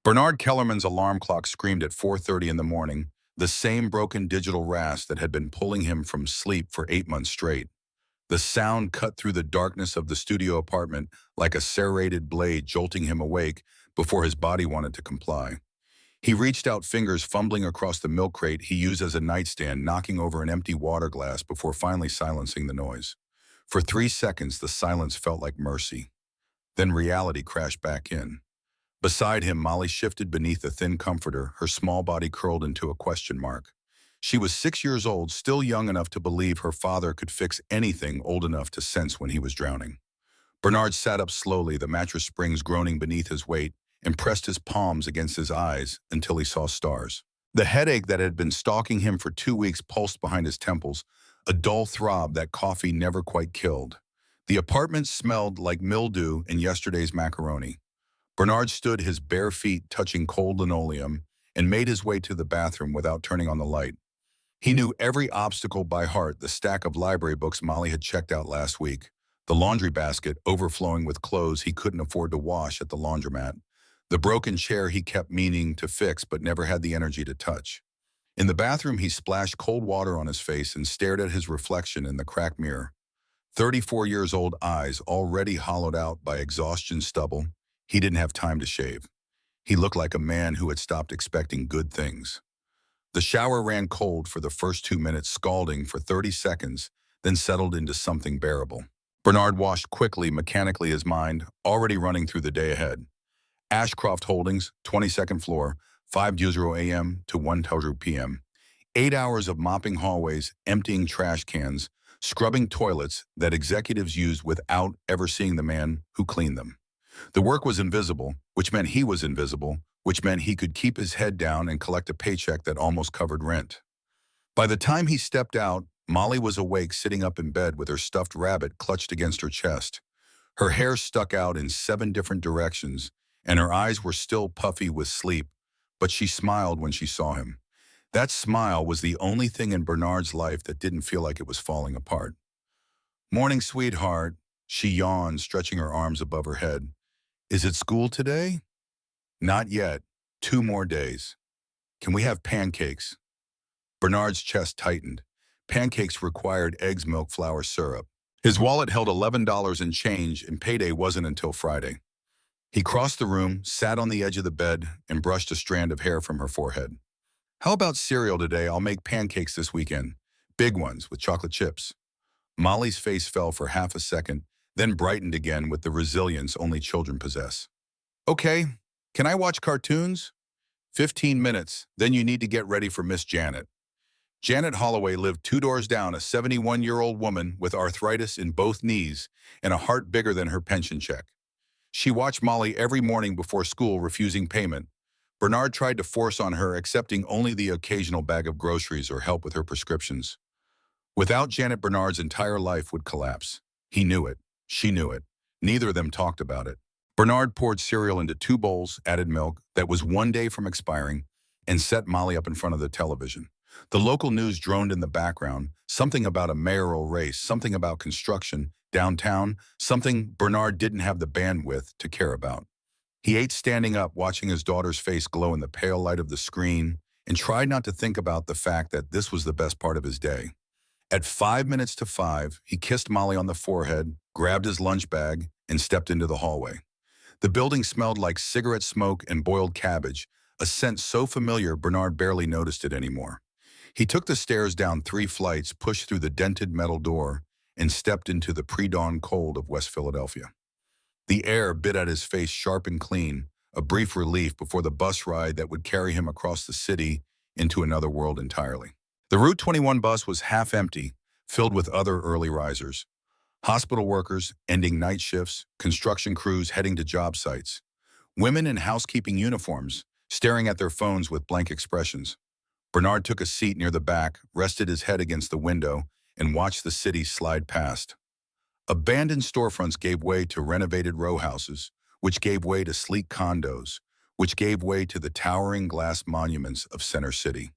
Bernard Kellerman's alarm clock screamed at 4:30 in the morning, the same broken digital rasp that had been pulling him from sleep for 8 months straight. The sound cut through the darkness of the studio apartment like a serrated blade, jolting him awake before his body wanted to comply. He reached out, fingers fumbling across the milk crate he used as a nightstand, knocking over an empty water glass before finally silencing the noise. For 3 seconds, the silence felt like mercy. Then reality crashed back in. Beside him, Molly shifted beneath a thin comforter, her small body curled into a question mark. She was 6 years old, still young enough to believe her father could fix anything, old enough to sense when he was drowning. Bernard sat up slowly, the mattress springs groaning beneath his weight, and pressed his palms against his eyes until he saw stars. The headache that had been stalking him for 2 weeks pulsed behind his temples, a dull throb that coffee never quite killed. The apartment smelled like mildew and yesterday's macaroni. Bernard stood, his bare feet touching cold linoleum, and made his way to the bathroom without turning on the light. He knew every obstacle by heart: the stack of library books Molly had checked out last week, the laundry basket overflowing with clothes he couldn't afford to wash at the laundromat, the broken chair he kept meaning to fix but never had the energy to touch. In the bathroom, he splashed cold water on his face and stared at his reflection in the cracked mirror. 34 years old, eyes already hollowed out by exhaustion stubble. He didn't have time to shave. He looked like a man who had stopped expecting good things. The shower ran cold for the first 2 minutes, scalding for 30 seconds, then settled into something bearable. Bernard washed quickly, mechanically, his mind already running through the day ahead. Ashcroft Holdings, 22nd floor, 5:20 a.m. to 1:20 p.m. 8 hours of mopping hallways, emptying trash cans, scrubbing toilets that executives used without ever seeing the man who cleaned them. The work was invisible, which meant he was invisible, which meant he could keep his head down and collect a paycheck that almost covered rent. By the time he stepped out, Molly was awake, sitting up in bed with her stuffed rabbit clutched against her chest. Her hair stuck out in 7 different directions, and her eyes were still puffy with sleep, but she smiled when she saw him. That smile was the only thing in Bernard's life that didn't feel like it was falling apart. "Morning, sweetheart," she yawned, stretching her arms above her head. "Is it school today?" "Not yet. 2 more days." "Can we have pancakes?" Bernard's chest tightened. Pancakes required eggs, milk, flour, syrup. His wallet held $11 in change, and payday wasn't until Friday. He crossed the room, sat on the edge of the bed, and brushed a strand of hair from her forehead. "How about cereal today? I'll make pancakes this weekend. Big ones with chocolate chips." Molly's face fell for half a second, then brightened again with the resilience only children possess. "Okay, can I watch cartoons?" 15 minutes, then you need to get ready for Miss Janet." Janet Holloway lived 2 doors down, a 71-year-old woman with arthritis in both knees and a heart bigger than her pension check. She watched Molly every morning before school, refusing payment. Bernard tried to force on her, accepting only the occasional bag of groceries or help with her prescriptions. Without Janet, Bernard's entire life would collapse. He knew it. She knew it. Neither of them talked about it. Bernard poured cereal into 2 bowls, added milk that was 1 day from expiring, and set Molly up in front of the television. The local news droned in the background, something about a mayoral race, something about construction, downtown, something Bernard didn't have the bandwidth to care about. He ate standing up, watching his daughter's face glow in the pale light of the screen, and tried not to think about the fact that this was the best part of his day. At 5 minutes to 5, he kissed Molly on the forehead, grabbed his lunch bag, and stepped into the hallway. The building smelled like cigarette smoke and boiled cabbage, a scent so familiar Bernard barely noticed it anymore. He took the stairs down 3 flights, pushed through the dented metal door, and stepped into the pre-dawn cold of West Philadelphia. The air bit at his face sharp and clean, a brief relief before the bus ride that would carry him across the city into another world entirely. The Route 21 bus was half empty, filled with other early risers. Hospital workers ending night shifts, construction crews heading to job sites. Women in housekeeping uniforms, staring at their phones with blank expressions. Bernard took a seat near the back, rested his head against the window, and watched the city slide past. Abandoned storefronts gave way to renovated row houses, which gave way to sleek condos, which gave way to the towering glass monuments of Center City.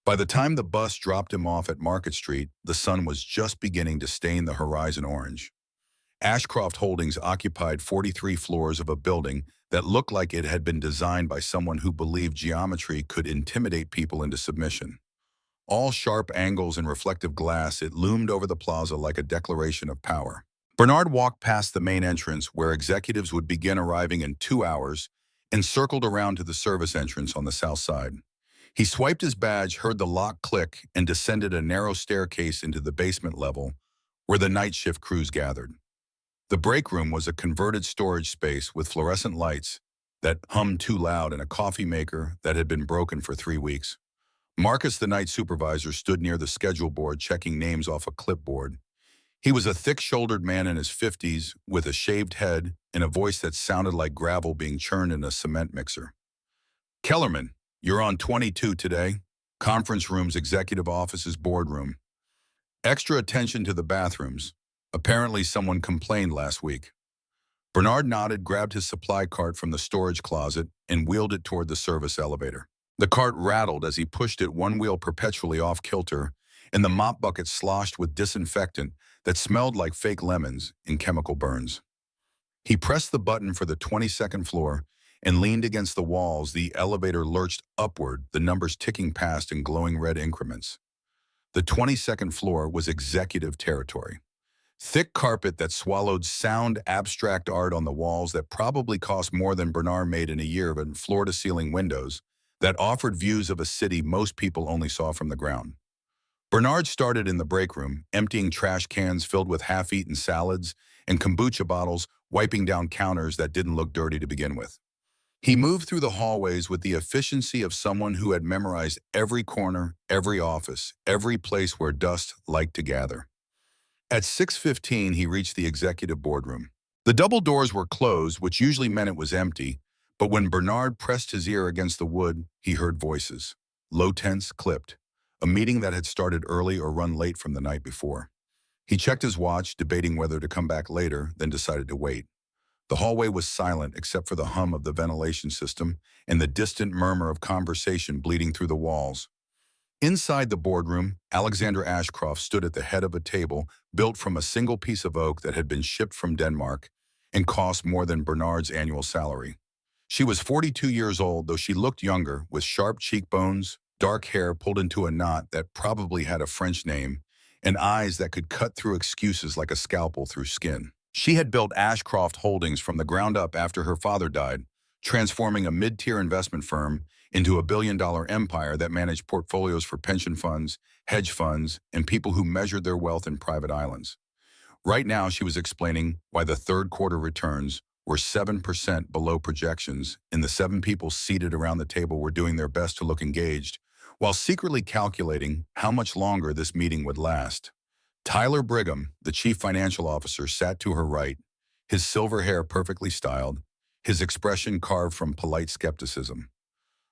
By the time the bus dropped him off at Market Street, the sun was just beginning to stain the horizon orange. Ashcroft Holdings occupied 43 floors of a building that looked like it had been designed by someone who believed geometry could intimidate people into submission. All sharp angles and reflective glass, it loomed over the plaza like a declaration of power. Bernard walked past the main entrance where executives would begin arriving in 2 hours and circled around to the service entrance on the south side. He swiped his badge, heard the lock click, and descended a narrow staircase into the basement level where the night shift crews gathered. The break room was a converted storage space with fluorescent lights that hummed too loud and a coffee maker that had been broken for 3 weeks. Marcus, the night supervisor, stood near the schedule board checking names off a clipboard. He was a thick-shouldered man in his 50s with a shaved head and a voice that sounded like gravel being churned in a cement mixer. Kellerman, you're on 22 today. Conference rooms, executive offices, boardroom. Extra attention to the bathrooms. Apparently someone complained last week. Bernard nodded, grabbed his supply cart from the storage closet, and wheeled it toward the service elevator. The cart rattled as he pushed it, one wheel perpetually off kilter, and the mop bucket sloshed with disinfectant that smelled like fake lemons and chemical burns. He pressed the button for the 22nd floor and leaned against the walls. The elevator lurched upward, the numbers ticking past in glowing red increments. The 22nd floor was executive territory. Thick carpet that swallowed sound, abstract art on the walls that probably cost more than Bernard made in a year, and floor-to-ceiling windows that offered views of a city most people only saw from the ground. Bernard started in the break room, emptying trash cans filled with half-eaten salads and kombucha bottles, wiping down counters that didn't look dirty to begin with. He moved through the hallways with the efficiency of someone who had memorized every corner, every office, every place where dust liked to gather. At 6:15, he reached the executive boardroom. The double doors were closed, which usually meant it was empty, but when Bernard pressed his ear against the wood, he heard voices. Low tense, clipped. A meeting that had started early or run late from the night before. He checked his watch, debating whether to come back later, then decided to wait. The hallway was silent except for the hum of the ventilation system and the distant murmur of conversation bleeding through the walls. Inside the boardroom, Alexandra Ashcroft stood at the head of a table built from a single piece of oak that had been shipped from Denmark and cost more than Bernard's annual salary. She was 42 years old, though she looked younger, with sharp cheekbones, dark hair pulled into a knot that probably had a French name, and eyes that could cut through excuses like a scalpel through skin. She had built Ashcroft Holdings from the ground up after her father died, transforming a mid-tier investment firm into a billion-dollar empire that managed portfolios for pension funds, hedge funds, and people who measured their wealth in private islands. Right now, she was explaining why the third quarter returns were 7% below projections, and the 7 people seated around the table were doing their best to look engaged, while secretly calculating how much longer this meeting would last. Tyler Brigham, the chief financial officer, sat to her right, his silver hair perfectly styled, his expression carved from polite skepticism.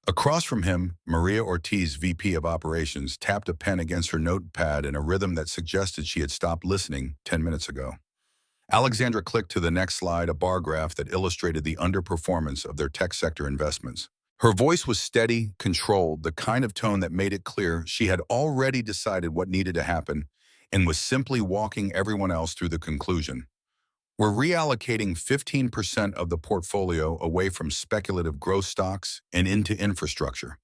Across from him, Maria Ortiz, VP of Operations, tapped a pen against her notepad in a rhythm that suggested she had stopped listening 10 minutes ago. Alexandra clicked to the next slide, a bar graph that illustrated the underperformance of their tech sector investments. Her voice was steady, controlled, the kind of tone that made it clear she had already decided what needed to happen and was simply walking everyone else through the conclusion. We're reallocating 15% of the portfolio away from speculative growth stocks and into infrastructure.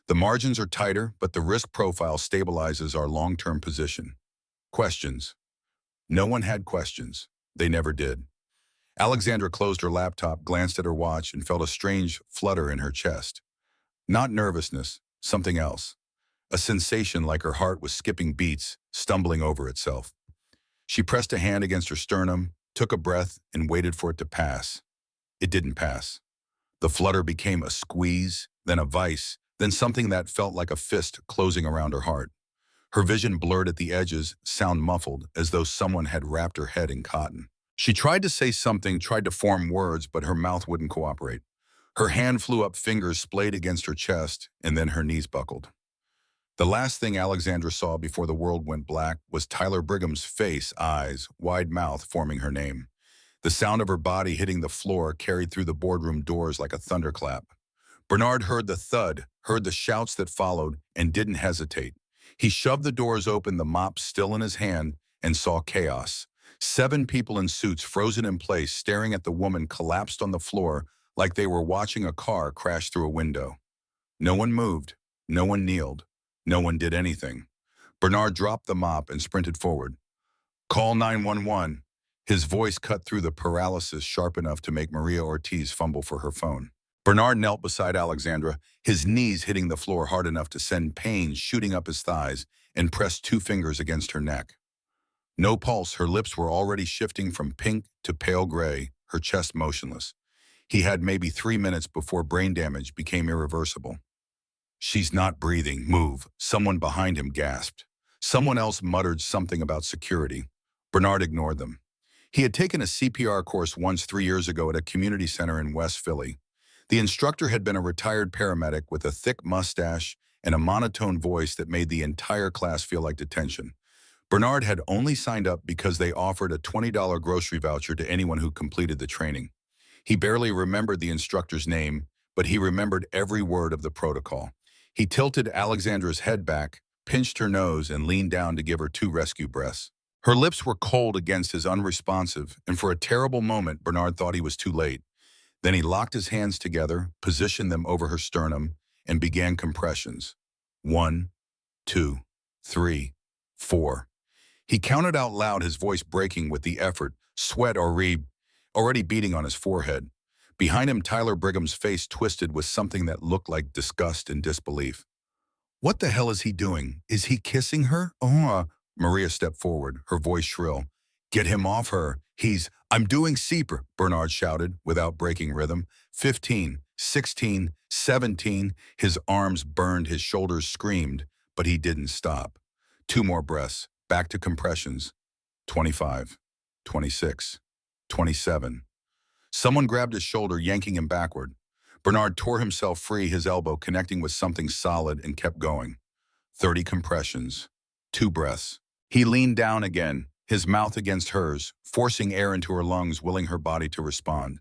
The margins are tighter, but the risk profile stabilizes our long-term position. Questions? No one had questions. They never did. Alexandra closed her laptop, glanced at her watch, and felt a strange flutter in her chest. Not nervousness, something else. A sensation like her heart was skipping beats, stumbling over itself. She pressed a hand against her sternum, took a breath, and waited for it to pass. It didn't pass. The flutter became a squeeze, then a vice, then something that felt like a fist closing around her heart. Her vision blurred at the edges, sound muffled, as though someone had wrapped her head in cotton. She tried to say something, tried to form words, but her mouth wouldn't cooperate. Her hand flew up, fingers splayed against her chest, and then her knees buckled. The last thing Alexandra saw before the world went black was Tyler Brigham's face, eyes, wide mouth forming her name. The sound of her body hitting the floor carried through the boardroom doors like a thunderclap. Bernard heard the thud, heard the shouts that followed, and didn't hesitate. He shoved the doors open, the mop still in his hand, and saw chaos. 7 people in suits frozen in place, staring at the woman collapsed on the floor like they were watching a car crash through a window. No one moved, no one kneeled, no one did anything. Bernard dropped the mop and sprinted forward. "Call 911." His voice cut through the paralysis sharp enough to make Maria Ortiz fumble for her phone. Bernard knelt beside Alexandra, his knees hitting the floor hard enough to send pain shooting up his thighs, and pressed 2 fingers against her neck. No pulse, her lips were already shifting from pink to pale gray, her chest motionless. He had maybe 3 minutes before brain damage became irreversible. "She's not breathing. Move." Someone behind him gasped. Someone else muttered something about security. Bernard ignored them. He had taken a CPR course once 3 years ago at a community center in West Philly. The instructor had been a retired paramedic with a thick mustache and a monotone voice that made the entire class feel like detention. Bernard had only signed up because they offered a $20 grocery voucher to anyone who completed the training. He barely remembered the instructor's name, but he remembered every word of the protocol. He tilted Alexandra's head back, pinched her nose, and leaned down to give her 2 rescue breaths. Her lips were cold against his unresponsive, and for a terrible moment, Bernard thought he was too late. Then he locked his hands together, positioned them over her sternum, and began compressions. 1, 2, 3, 4. He counted out loud, his voice breaking with the effort, sweat already beating on his forehead. Behind him, Tyler Brigham's face twisted with something that looked like disgust and disbelief. "What the hell is he doing? Is he kissing her?" Maria stepped forward, her voice shrill. "Get him off her. I'm doing CPR," Bernard shouted, without breaking rhythm. 15, 16, 17. His arms burned, his shoulders screamed, but he didn't stop. 2 more breaths, back to compressions. 25, 26, 27. Someone grabbed his shoulder, yanking him backward. Bernard tore himself free, his elbow connecting with something solid, and kept going. 30 compressions. 2 breaths. He leaned down again, his mouth against hers, forcing air into her lungs, willing her body to respond.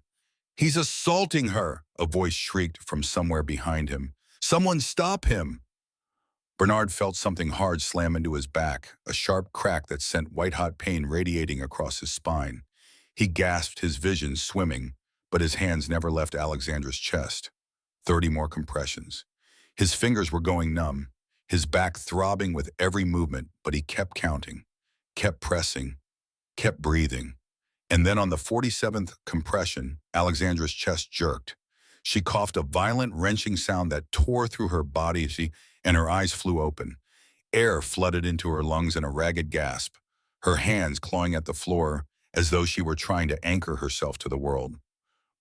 "He's assaulting her," a voice shrieked from somewhere behind him. "Someone stop him!" Bernard felt something hard slam into his back, a sharp crack that sent white-hot pain radiating across his spine. He gasped, his vision swimming, but his hands never left Alexandra's chest. 30 more compressions. His fingers were going numb, his back throbbing with every movement, but he kept counting, kept pressing, kept breathing. And then on the 47th compression, Alexandra's chest jerked. She coughed a violent, wrenching sound that tore through her body, and her eyes flew open. Air flooded into her lungs in a ragged gasp, her hands clawing at the floor as though she were trying to anchor herself to the world.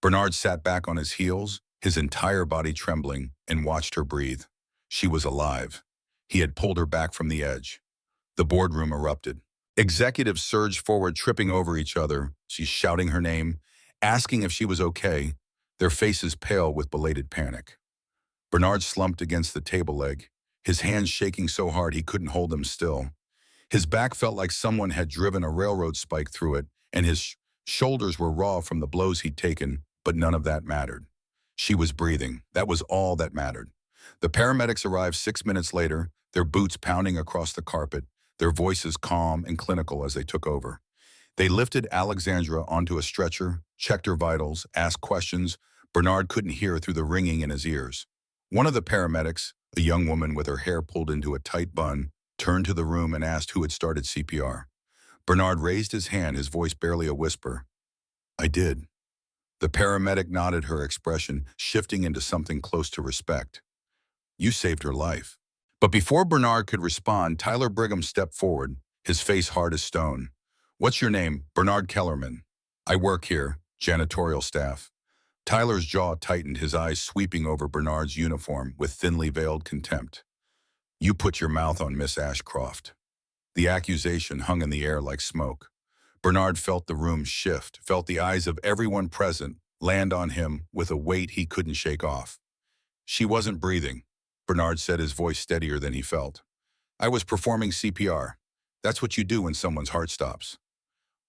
Bernard sat back on his heels, his entire body trembling, and watched her breathe. She was alive. He had pulled her back from the edge. The boardroom erupted. Executives surged forward, tripping over each other. She's shouting her name, asking if she was okay, their faces pale with belated panic. Bernard slumped against the table leg, his hands shaking so hard he couldn't hold them still. His back felt like someone had driven a railroad spike through it, and his shoulders were raw from the blows he'd taken, but none of that mattered. She was breathing. That was all that mattered. The paramedics arrived 6 minutes later, their boots pounding across the carpet, their voices calm and clinical as they took over. They lifted Alexandra onto a stretcher, checked her vitals, asked questions Bernard couldn't hear through the ringing in his ears. One of the paramedics, a young woman with her hair pulled into a tight bun, turned to the room and asked who had started CPR. Bernard raised his hand, his voice barely a whisper. "I did." The paramedic nodded, her expression shifting into something close to respect. "You saved her life." But before Bernard could respond, Tyler Brigham stepped forward, his face hard as stone. "What's your name?" "Bernard Kellerman." "I work here, janitorial staff." Tyler's jaw tightened, his eyes sweeping over Bernard's uniform with thinly veiled contempt. "You put your mouth on Miss Ashcroft." The accusation hung in the air like smoke. Bernard felt the room shift, felt the eyes of everyone present land on him with a weight he couldn't shake off. "She wasn't breathing," Bernard said, his voice steadier than he felt. "I was performing CPR. That's what you do when someone's heart stops."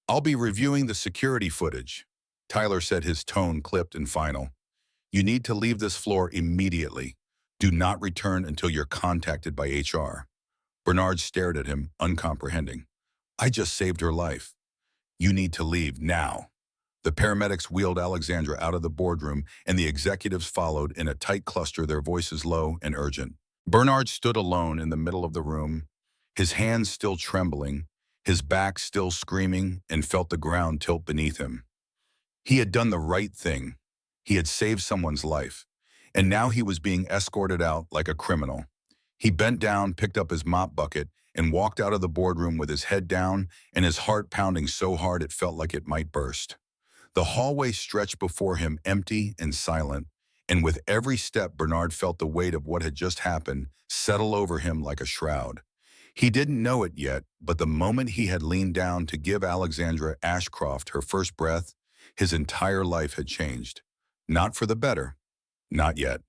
"I'll be reviewing the security footage," Tyler said, his tone clipped and final. "You need to leave this floor immediately. Do not return until you're contacted by HR." Bernard stared at him, uncomprehending. "I just saved her life." "You need to leave now." The paramedics wheeled Alexandra out of the boardroom, and the executives followed in a tight cluster, their voices low and urgent. Bernard stood alone in the middle of the room, his hands still trembling, his back still screaming, and felt the ground tilt beneath him. He had done the right thing. He had saved someone's life, and now he was being escorted out like a criminal. He bent down, picked up his mop bucket, and walked out of the boardroom with his head down and his heart pounding so hard it felt like it might burst. The hallway stretched before him, empty and silent, and with every step Bernard felt the weight of what had just happened settle over him like a shroud. He didn't know it yet, but the moment he had leaned down to give Alexandra Ashcroft her first breath, his entire life had changed. Not for the better. Not yet.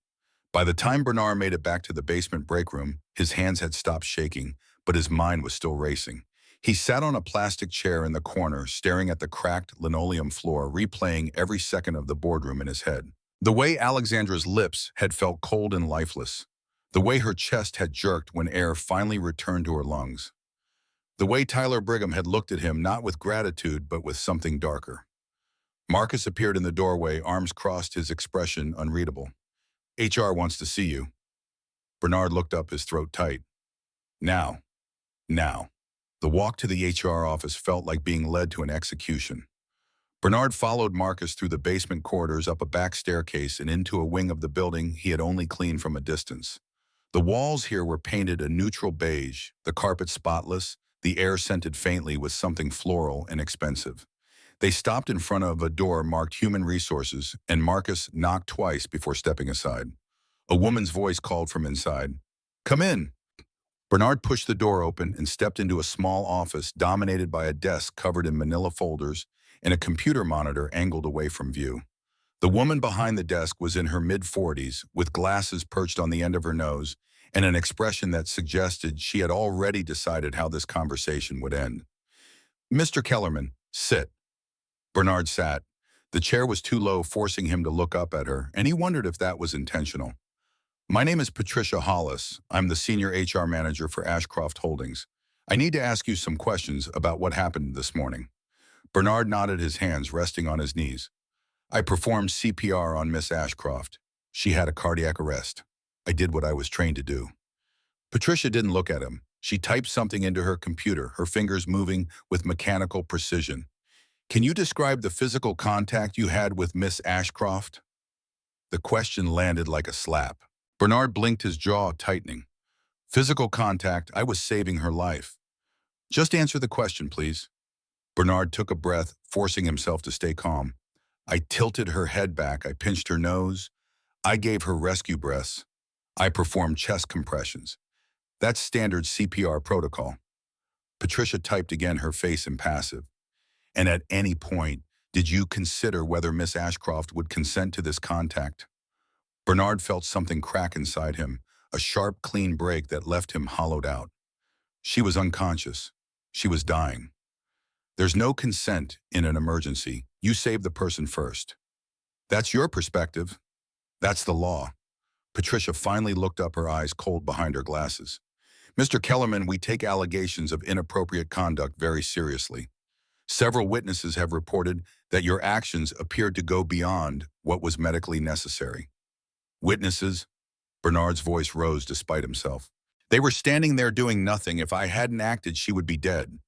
By the time Bernard made it back to the basement break room, his hands had stopped shaking, but his mind was still racing. He sat on a plastic chair in the corner, staring at the cracked linoleum floor, replaying every second of the boardroom in his head. The way Alexandra's lips had felt cold and lifeless. The way her chest had jerked when air finally returned to her lungs. The way Tyler Brigham had looked at him not with gratitude, but with something darker. Marcus appeared in the doorway, arms crossed, his expression unreadable. HR wants to see you. Bernard looked up, his throat tight. Now. Now. The walk to the HR office felt like being led to an execution. Bernard followed Marcus through the basement corridors, up a back staircase, and into a wing of the building he had only cleaned from a distance. The walls here were painted a neutral beige, the carpet spotless, the air scented faintly with something floral and expensive. They stopped in front of a door marked Human Resources, and Marcus knocked twice before stepping aside. A woman's voice called from inside. "Come in." Bernard pushed the door open and stepped into a small office dominated by a desk covered in manila folders and a computer monitor angled away from view. The woman behind the desk was in her mid-40s, with glasses perched on the end of her nose and an expression that suggested she had already decided how this conversation would end. "Mr. Kellerman, sit." Bernard sat. The chair was too low, forcing him to look up at her, and he wondered if that was intentional. "My name is Patricia Hollis. I'm the senior HR manager for Ashcroft Holdings. I need to ask you some questions about what happened this morning." Bernard nodded, his hands resting on his knees. "I performed CPR on Miss Ashcroft. She had a cardiac arrest. I did what I was trained to do." Patricia didn't look at him. She typed something into her computer, her fingers moving with mechanical precision. "Can you describe the physical contact you had with Miss Ashcroft?" The question landed like a slap. Bernard blinked, his jaw tightening. "Physical contact, I was saving her life." "Just answer the question, please." Bernard took a breath, forcing himself to stay calm. "I tilted her head back, I pinched her nose, I gave her rescue breaths, I performed chest compressions. That's standard CPR protocol." Patricia typed again, her face impassive. "And at any point, did you consider whether Miss Ashcroft would consent to this contact?" Bernard felt something crack inside him, a sharp, clean break that left him hollowed out. She was unconscious. She was dying. There's no consent in an emergency. You save the person first. That's your perspective. That's the law. Patricia finally looked up, her eyes cold behind her glasses. "Mr. Kellerman, we take allegations of inappropriate conduct very seriously. Several witnesses have reported that your actions appeared to go beyond what was medically necessary." "Witnesses?" Bernard's voice rose despite himself. "They were standing there doing nothing. If I hadn't acted, she would be dead."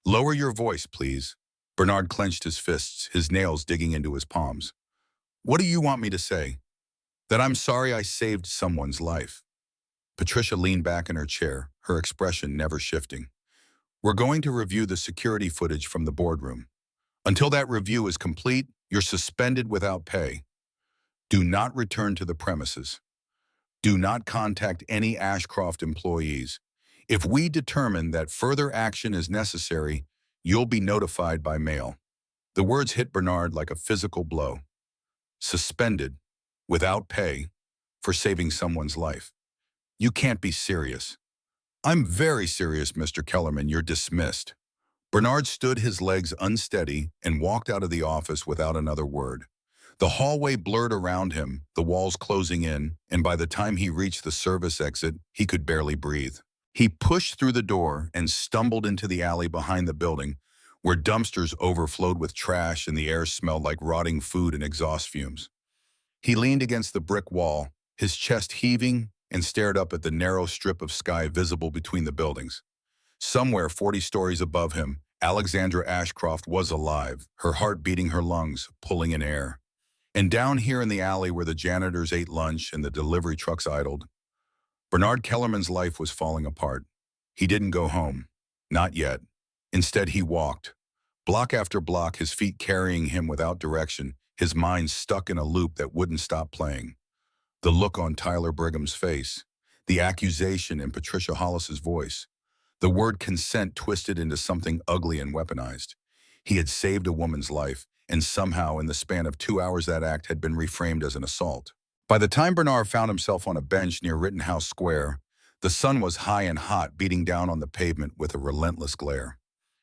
"Lower your voice, please." Bernard clenched his fists, his nails digging into his palms. "What do you want me to say? That I'm sorry I saved someone's life?" Patricia leaned back in her chair, her expression never shifting. "We're going to review the security footage from the boardroom. Until that review is complete, you're suspended without pay. Do not return to the premises. Do not contact any Ashcroft employees. If we determine that further action is necessary, you'll be notified by mail." The words hit Bernard like a physical blow. Suspended, without pay, for saving someone's life. You can't be serious. "I'm very serious, Mr. Kellerman. You're dismissed." Bernard stood, his legs unsteady, and walked out of the office without another word. The hallway blurred around him, the walls closing in, and by the time he reached the service exit, he could barely breathe. He pushed through the door and stumbled into the alley behind the building, where dumpsters overflowed with trash and the air smelled like rotting food and exhaust fumes. He leaned against the brick wall, his chest heaving, and stared up at the narrow strip of sky visible between the buildings. Somewhere 40 stories above him, Alexandra Ashcroft was alive, her heart beating her lungs, pulling in air. And down here in the alley where the janitors ate lunch and the delivery trucks idled, Bernard Kellerman's life was falling apart. He didn't go home. Not yet. Instead, he walked. Block after block, his feet carrying him without direction, his mind stuck in a loop that wouldn't stop playing. The look on Tyler Brigham's face, the accusation in Patricia Hollis's voice, the word consent twisted into something ugly and weaponized. He had saved a woman's life, and somehow in the span of 2 hours that act had been reframed as an assault. By the time Bernard found himself on a bench near Rittenhouse Square, the sun was high and hot, beating down on the pavement with a relentless glare.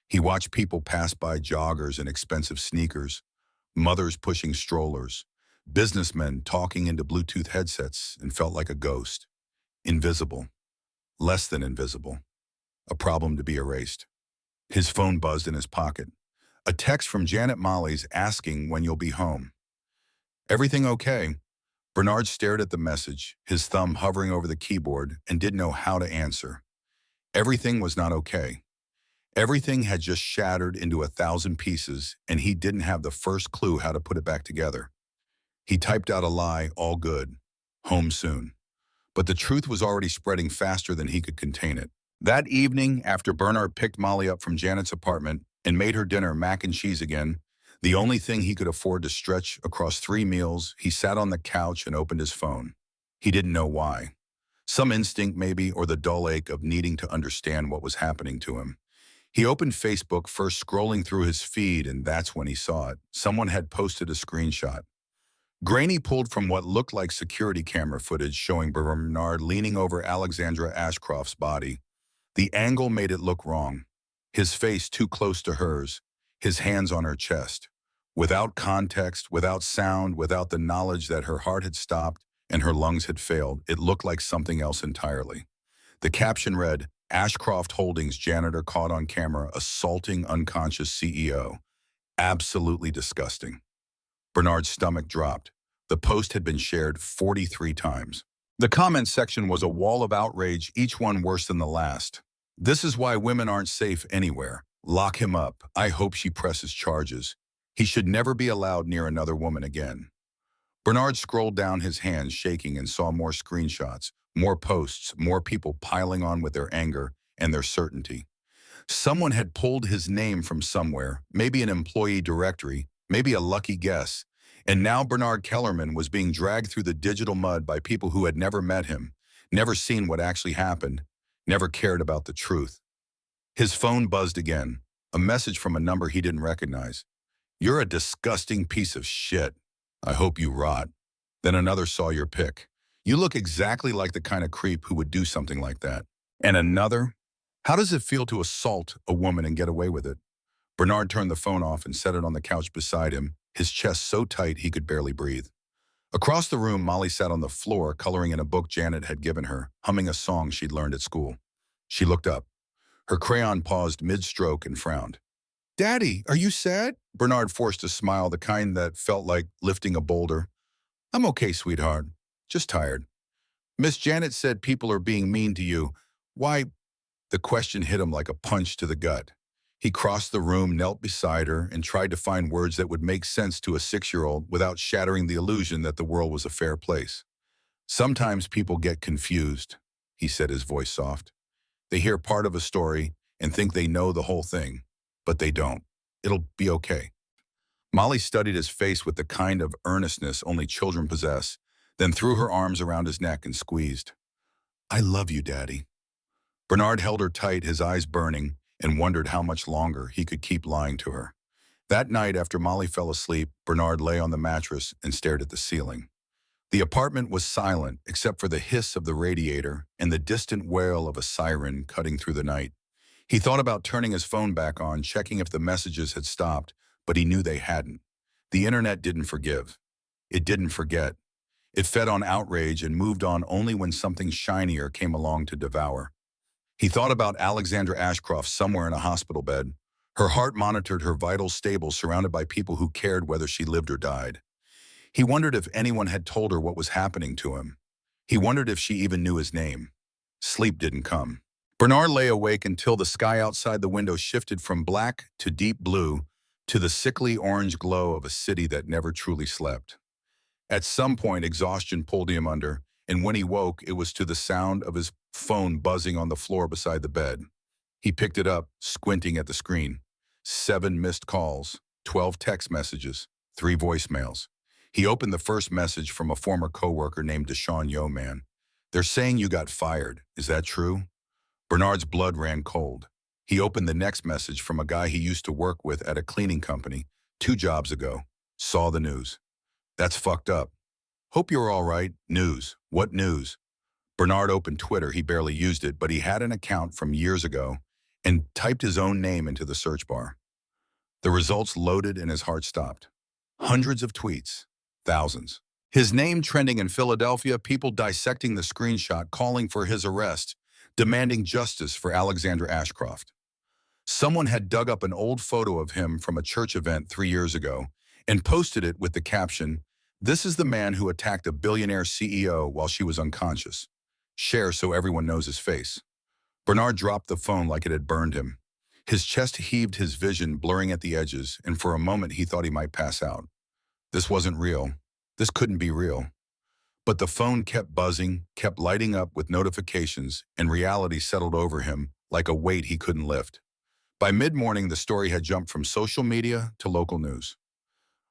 He watched people pass by, joggers in expensive sneakers, mothers pushing strollers, businessmen talking into Bluetooth headsets, and felt like a ghost. Invisible. Less than invisible. A problem to be erased. His phone buzzed in his pocket. A text from Janet Molly's asking when you'll be home. Everything okay? Bernard stared at the message, his thumb hovering over the keyboard, and didn't know how to answer. Everything was not okay. Everything had just shattered into 1,000 pieces, and he didn't have the first clue how to put it back together. He typed out a lie, all good. Home soon. But the truth was already spreading faster than he could contain it. That evening, after Bernard picked Molly up from Janet's apartment and made her dinner mac and cheese again, the only thing he could afford to stretch across 3 meals, he sat on the couch and opened his phone. He didn't know why. Some instinct maybe, or the dull ache of needing to understand what was happening to him. He opened Facebook, first scrolling through his feed, and that's when he saw it. Someone had posted a screenshot. Grainy pulled from what looked like security camera footage showing Bernard leaning over Alexandra Ashcroft's body. The angle made it look wrong. His face too close to hers, his hands on her chest. Without context, without sound, without the knowledge that her heart had stopped and her lungs had failed, it looked like something else entirely. The caption read, Ashcroft Holdings janitor caught on camera assaulting unconscious CEO. Absolutely disgusting. Bernard's stomach dropped. The post had been shared 43 times. The comment section was a wall of outrage, each one worse than the last. This is why women aren't safe anywhere. Lock him up. I hope she presses charges. He should never be allowed near another woman again. Bernard scrolled down, his hands shaking, and saw more screenshots, more posts, more people piling on with their anger and their certainty. Someone had pulled his name from somewhere, maybe an employee directory, maybe a lucky guess, and now Bernard Kellerman was being dragged through the digital mud by people who had never met him, never seen what actually happened, never cared about the truth. His phone buzzed again, a message from a number he didn't recognize. You're a disgusting piece of shit. I hope you rot. Then another saw your pic. You look exactly like the kind of creep who would do something like that. And another? How does it feel to assault a woman and get away with it? Bernard turned the phone off and set it on the couch beside him, his chest so tight he could barely breathe. Across the room, Molly sat on the floor, coloring in a book Janet had given her, humming a song she'd learned at school. She looked up. Her crayon paused mid-stroke and frowned. Daddy, are you sad? Bernard forced a smile, the kind that felt like lifting a boulder. I'm okay, sweetheart. Just tired. Miss Janet said people are being mean to you. Why? The question hit him like a punch to the gut. He crossed the room, knelt beside her, and tried to find words that would make sense to a 6-year-old without shattering the illusion that the world was a fair place. Sometimes people get confused, he said, his voice soft. They hear part of a story and think they know the whole thing, but they don't. It'll be okay. Molly studied his face with the kind of earnestness only children possess, then threw her arms around his neck and squeezed. I love you, Daddy. Bernard held her tight, his eyes burning, and wondered how much longer he could keep lying to her. That night, after Molly fell asleep, Bernard lay on the mattress and stared at the ceiling. The apartment was silent, except for the hiss of the radiator and the distant wail of a siren cutting through the night. He thought about turning his phone back on, checking if the messages had stopped, but he knew they hadn't. The internet didn't forgive. It didn't forget. It fed on outrage and moved on only when something shinier came along to devour. He thought about Alexandra Ashcroft somewhere in a hospital bed, Her heart monitored her vitals stable, surrounded by people who cared whether she lived or died. He wondered if anyone had told her what was happening to him. He wondered if she even knew his name. Sleep didn't come. Bernard lay awake until the sky outside the window shifted from black to deep blue to the sickly orange glow of a city that never truly slept. At some point, exhaustion pulled him under, and when he woke, it was to the sound of his phone buzzing on the floor beside the bed. He picked it up, squinting at the screen. 7 missed calls, 12 text messages, 3 voicemails. He opened the first message from a former coworker named Deshaun Yeoman. "They're saying you got fired. Is that true?" Bernard's blood ran cold. He opened the next message from a guy he used to work with at a cleaning company 2 jobs ago. Saw the news. "That's fucked up. Hope you're all right. News. What news?" Bernard opened Twitter. He barely used it, but he had an account from years ago and typed his own name into the search bar. The results loaded and his heart stopped. Hundreds of tweets. Thousands. His name trending in Philadelphia, people dissecting the screenshot, calling for his arrest, demanding justice for Alexandra Ashcroft. Someone had dug up an old photo of him from a church event 3 years ago and posted it with the caption, "This is the man who attacked a billionaire CEO while she was unconscious. Share so everyone knows his face." Bernard dropped the phone like it had burned him. His chest heaved, his vision blurring at the edges, and for a moment he thought he might pass out. This wasn't real. This couldn't be real. But the phone kept buzzing, kept lighting up with notifications, and reality settled over him like a weight he couldn't lift. By mid-morning, the story had jumped from social media to local news.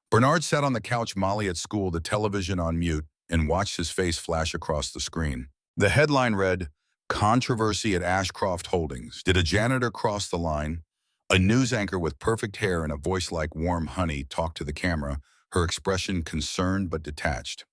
Bernard sat on the couch, Molly at school, the television on mute, and watched his face flash across the screen. The headline read, "Controversy at Ashcroft Holdings. Did a janitor cross the line?" A news anchor with perfect hair and a voice like warm honey talked to the camera, her expression concerned but detached.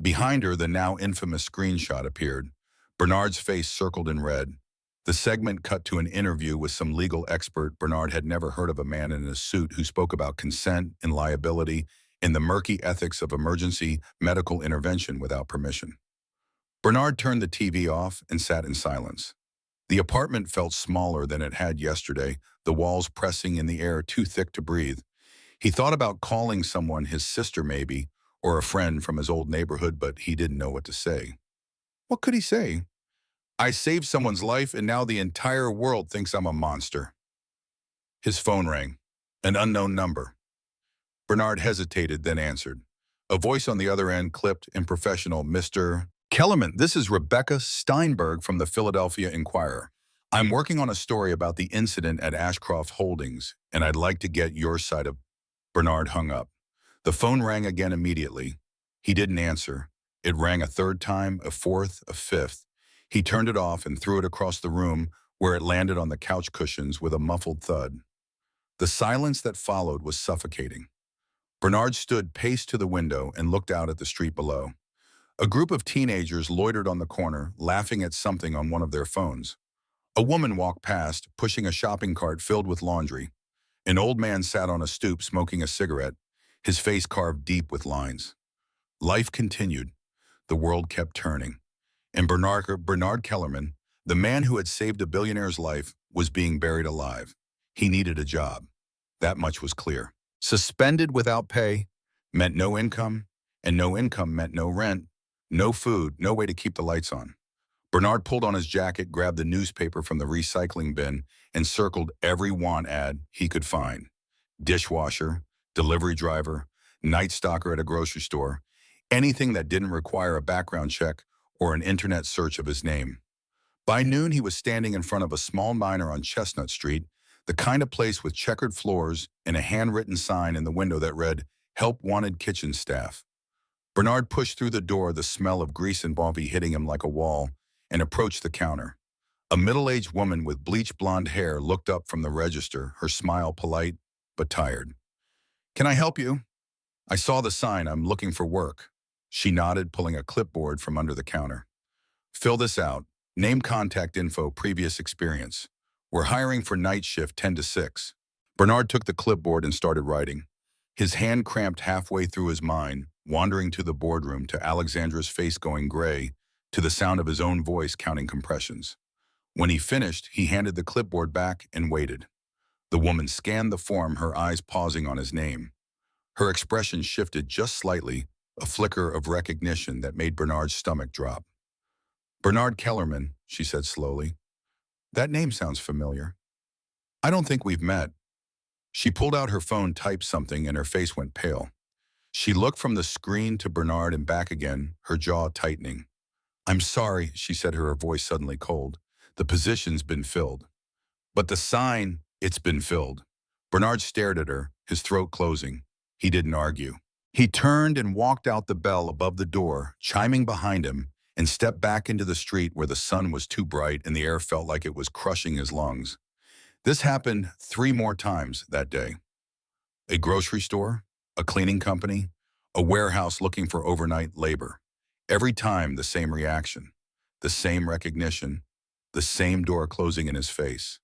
Behind her, the now infamous screenshot appeared. Bernard's face circled in red. The segment cut to an interview with some legal expert. Bernard had never heard of a man in a suit who spoke about consent and liability and the murky ethics of emergency medical intervention without permission. Bernard turned the TV off and sat in silence. The apartment felt smaller than it had yesterday, the walls pressing in the air too thick to breathe. He thought about calling someone, his sister maybe, or a friend from his old neighborhood, but he didn't know what to say. What could he say? "I saved someone's life and now the entire world thinks I'm a monster." His phone rang. An unknown number. Bernard hesitated, then answered. A voice on the other end clipped and professional. "Mr. Kellerman, this is Rebecca Steinberg from the Philadelphia Inquirer. I'm working on a story about the incident at Ashcroft Holdings, and I'd like to get your side of..." Bernard hung up. The phone rang again immediately. He didn't answer. It rang a third time, a fourth, a fifth. He turned it off and threw it across the room, where it landed on the couch cushions with a muffled thud. The silence that followed was suffocating. Bernard stood paced to the window and looked out at the street below. A group of teenagers loitered on the corner, laughing at something on one of their phones. A woman walked past, pushing a shopping cart filled with laundry. An old man sat on a stoop smoking a cigarette, his face carved deep with lines. Life continued. The world kept turning. And Bernard Kellerman, the man who had saved a billionaire's life, was being buried alive. He needed a job. That much was clear. Suspended without pay meant no income, and no income meant no rent, no food, no way to keep the lights on. Bernard pulled on his jacket, grabbed the newspaper from the recycling bin, and circled every want ad he could find. Dishwasher, delivery driver, night stalker at a grocery store, anything that didn't require a background check or an internet search of his name. By noon, he was standing in front of a small diner on Chestnut Street, the kind of place with checkered floors and a handwritten sign in the window that read, "Help Wanted Kitchen Staff." Bernard pushed through the door, the smell of grease and coffee hitting him like a wall, and approached the counter. A middle-aged woman with bleached blonde hair looked up from the register, her smile polite but tired. "Can I help you?" "I saw the sign. I'm looking for work." She nodded, pulling a clipboard from under the counter. "Fill this out. Name, contact info, previous experience. We're hiring for night shift 10 to 6. Bernard took the clipboard and started writing. His hand cramped halfway through his mind, wandering to the boardroom, to Alexandra's face going gray, to the sound of his own voice counting compressions. When he finished, he handed the clipboard back and waited. The woman scanned the form, her eyes pausing on his name. Her expression shifted just slightly, a flicker of recognition that made Bernard's stomach drop. "Bernard Kellerman," she said slowly. "That name sounds familiar. I don't think we've met." She pulled out her phone, typed something, and her face went pale. She looked from the screen to Bernard and back again, her jaw tightening. "I'm sorry," she said, her voice suddenly cold. "The position's been filled." "But the sign, it's been filled." Bernard stared at her, his throat closing. He didn't argue. He turned and walked out the bell above the door, chiming behind him, and stepped back into the street where the sun was too bright and the air felt like it was crushing his lungs. This happened 3 more times that day. A grocery store, a cleaning company, a warehouse looking for overnight labor. Every time the same reaction, the same recognition, the same door closing in his face.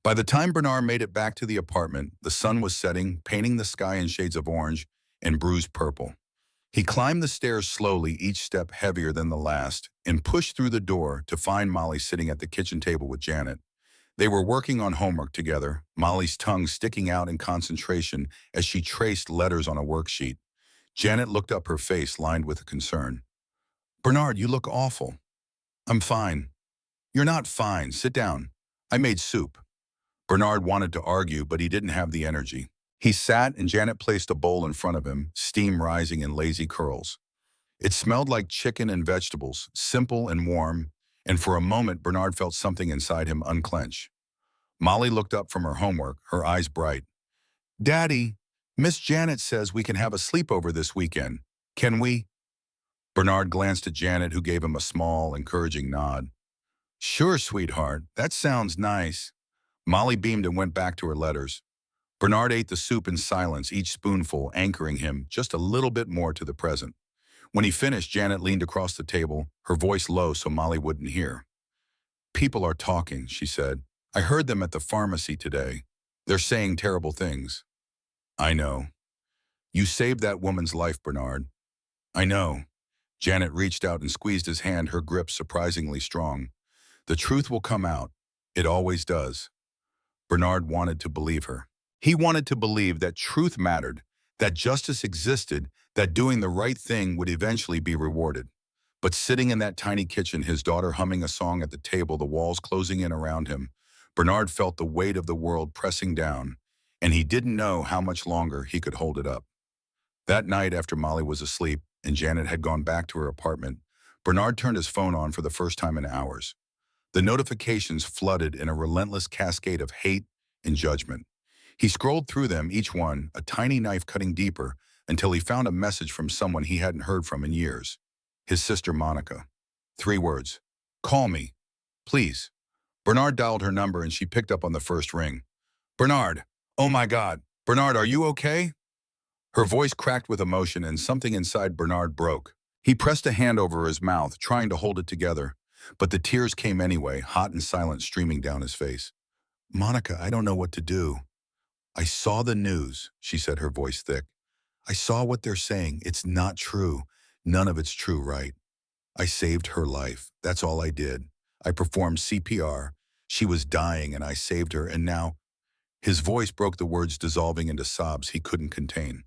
By the time Bernard made it back to the apartment, the sun was setting, painting the sky in shades of orange and bruised purple. He climbed the stairs slowly, each step heavier than the last, and pushed through the door to find Molly sitting at the kitchen table with Janet. They were working on homework together, Molly's tongue sticking out in concentration as she traced letters on a worksheet. Janet looked up, her face lined with concern. "Bernard, you look awful." "I'm fine." "You're not fine. Sit down. I made soup." Bernard wanted to argue, but he didn't have the energy. He sat and Janet placed a bowl in front of him, steam rising in lazy curls. It smelled like chicken and vegetables, simple and warm, and for a moment Bernard felt something inside him unclench. Molly looked up from her homework, her eyes bright. "Daddy, Miss Janet says we can have a sleepover this weekend. Can we?" Bernard glanced at Janet, who gave him a small, encouraging nod. "Sure, sweetheart. That sounds nice." Molly beamed and went back to her letters. Bernard ate the soup in silence, each spoonful anchoring him just a little bit more to the present. When he finished, Janet leaned across the table, her voice low so Molly wouldn't hear. "People are talking," she said. "I heard them at the pharmacy today. They're saying terrible things." "I know. You saved that woman's life, Bernard." "I know." Janet reached out and squeezed his hand, her grip surprisingly strong. "The truth will come out. It always does." Bernard wanted to believe her. He wanted to believe that truth mattered, that justice existed, that doing the right thing would eventually be rewarded. But sitting in that tiny kitchen, his daughter humming a song at the table, the walls closing in around him, Bernard felt the weight of the world pressing down, and he didn't know how much longer he could hold it up. That night, after Molly was asleep and Janet had gone back to her apartment, Bernard turned his phone on for the first time in hours. The notifications flooded in a relentless cascade of hate and judgment. He scrolled through them, each one a tiny knife cutting deeper, until he found a message from someone he hadn't heard from in years. His sister Monica. 3 words. "Call me. Please." Bernard dialed her number and she picked up on the first ring. "Bernard. Oh my God. Bernard, are you okay?" Her voice cracked with emotion and something inside Bernard broke. He pressed a hand over his mouth, trying to hold it together. But the tears came anyway, hot and silent, streaming down his face. "Monica, I don't know what to do." "I saw the news," she said, her voice thick. "I saw what they're saying. It's not true. None of it's true, right? I saved her life. That's all I did. I performed CPR. She was dying and I saved her, and now—" His voice broke, the words dissolving into sobs he couldn't contain.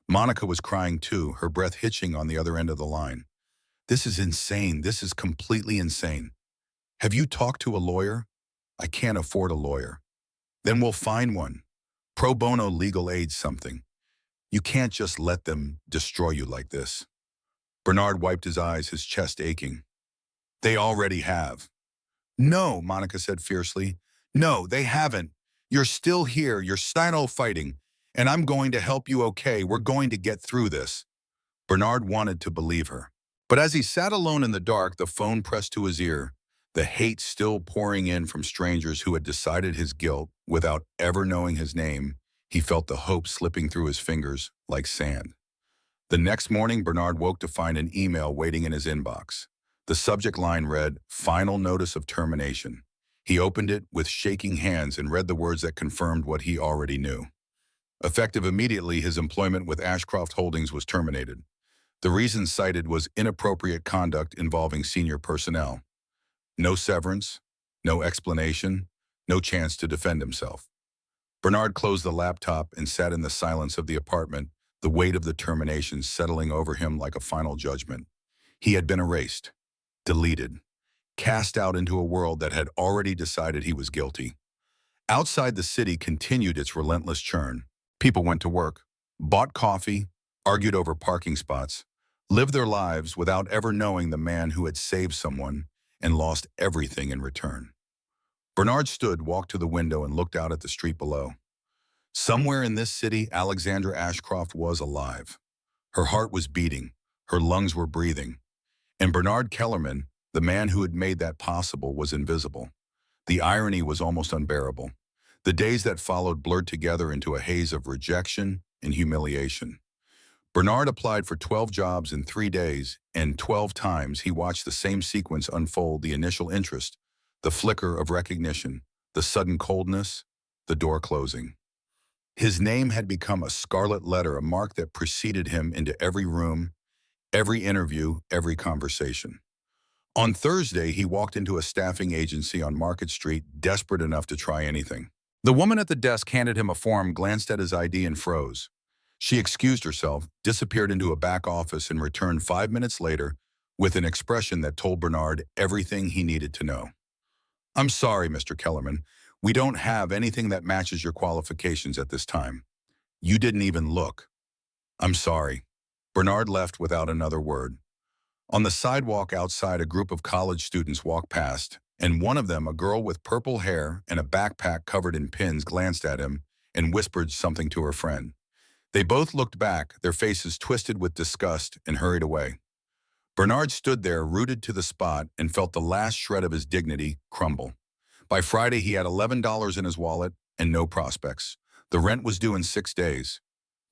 Monica was crying too, her breath hitching on the other end of the line. "This is insane. This is completely insane. Have you talked to a lawyer?" "I can't afford a lawyer." "Then we'll find one. Pro bono legal aid something. You can't just let them destroy you like this." Bernard wiped his eyes, his chest aching. "They already have." "No," Monica said fiercely. "No, they haven't. You're still here. You're still fighting. And I'm going to help you, okay? We're going to get through this." Bernard wanted to believe her. But as he sat alone in the dark, the phone pressed to his ear, the hate still pouring in from strangers who had decided his guilt without ever knowing his name, he felt the hope slipping through his fingers like sand. The next morning, Bernard woke to find an email waiting in his inbox. The subject line read, "Final notice of termination." He opened it with shaking hands and read the words that confirmed what he already knew. Effective immediately, his employment with Ashcroft Holdings was terminated. The reason cited was inappropriate conduct involving senior personnel. No severance, no explanation, no chance to defend himself. Bernard closed the laptop and sat in the silence of the apartment, the weight of the termination settling over him like a final judgment. He had been erased, deleted, cast out into a world that had already decided he was guilty. Outside the city continued its relentless churn. People went to work, bought coffee, argued over parking spots, lived their lives without ever knowing the man who had saved someone and lost everything in return. Bernard stood, walked to the window, and looked out at the street below. Somewhere in this city, Alexandra Ashcroft was alive. Her heart was beating, her lungs were breathing. And Bernard Kellerman, the man who had made that possible, was invisible. The irony was almost unbearable. The days that followed blurred together into a haze of rejection and humiliation. Bernard applied for 12 jobs in 3 days, and 12 times he watched the same sequence unfold: the initial interest, the flicker of recognition, the sudden coldness, the door closing. His name had become a scarlet letter, a mark that preceded him into every room, every interview, every conversation. On Thursday, he walked into a staffing agency on Market Street, desperate enough to try anything. The woman at the desk handed him a form, glanced at his ID, and froze. She excused herself, disappeared into a back office, and returned 5 minutes later with an expression that told Bernard everything he needed to know. "I'm sorry, Mr. Kellerman. We don't have anything that matches your qualifications at this time. You didn't even look." "I'm sorry." Bernard left without another word. On the sidewalk outside, a group of college students walked past, and one of them, a girl with purple hair and a backpack covered in pins, glanced at him and whispered something to her friend. They both looked back, their faces twisted with disgust, and hurried away. Bernard stood there, rooted to the spot, and felt the last shred of his dignity crumble. By Friday, he had $11 in his wallet and no prospects. The rent was due in 6 days.